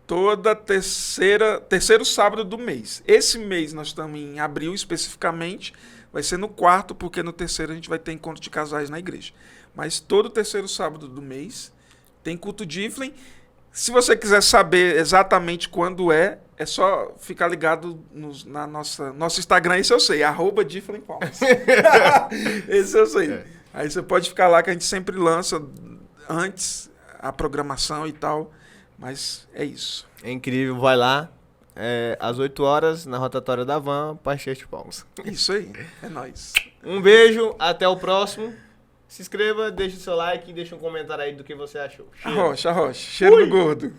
Toda terceiro sábado do mês. Esse mês nós estamos em abril especificamente. Vai ser no quarto, porque no terceiro a gente vai ter encontro de casais na igreja. Mas todo terceiro sábado do mês tem culto Difflin. Se você quiser saber exatamente quando é só ficar ligado na nosso Instagram, esse eu sei, @DiflinPalmas. Esse eu sei. Aí você pode ficar lá que a gente sempre lança antes a programação e tal, mas é isso. É incrível, vai lá, às 8 horas, na rotatória da van, Paixão de Palmas. Isso aí, é nóis. Um beijo, até o próximo. Se inscreva, deixa o seu like e deixa um comentário aí do que você achou. Arrocha. Cheiro do gordo.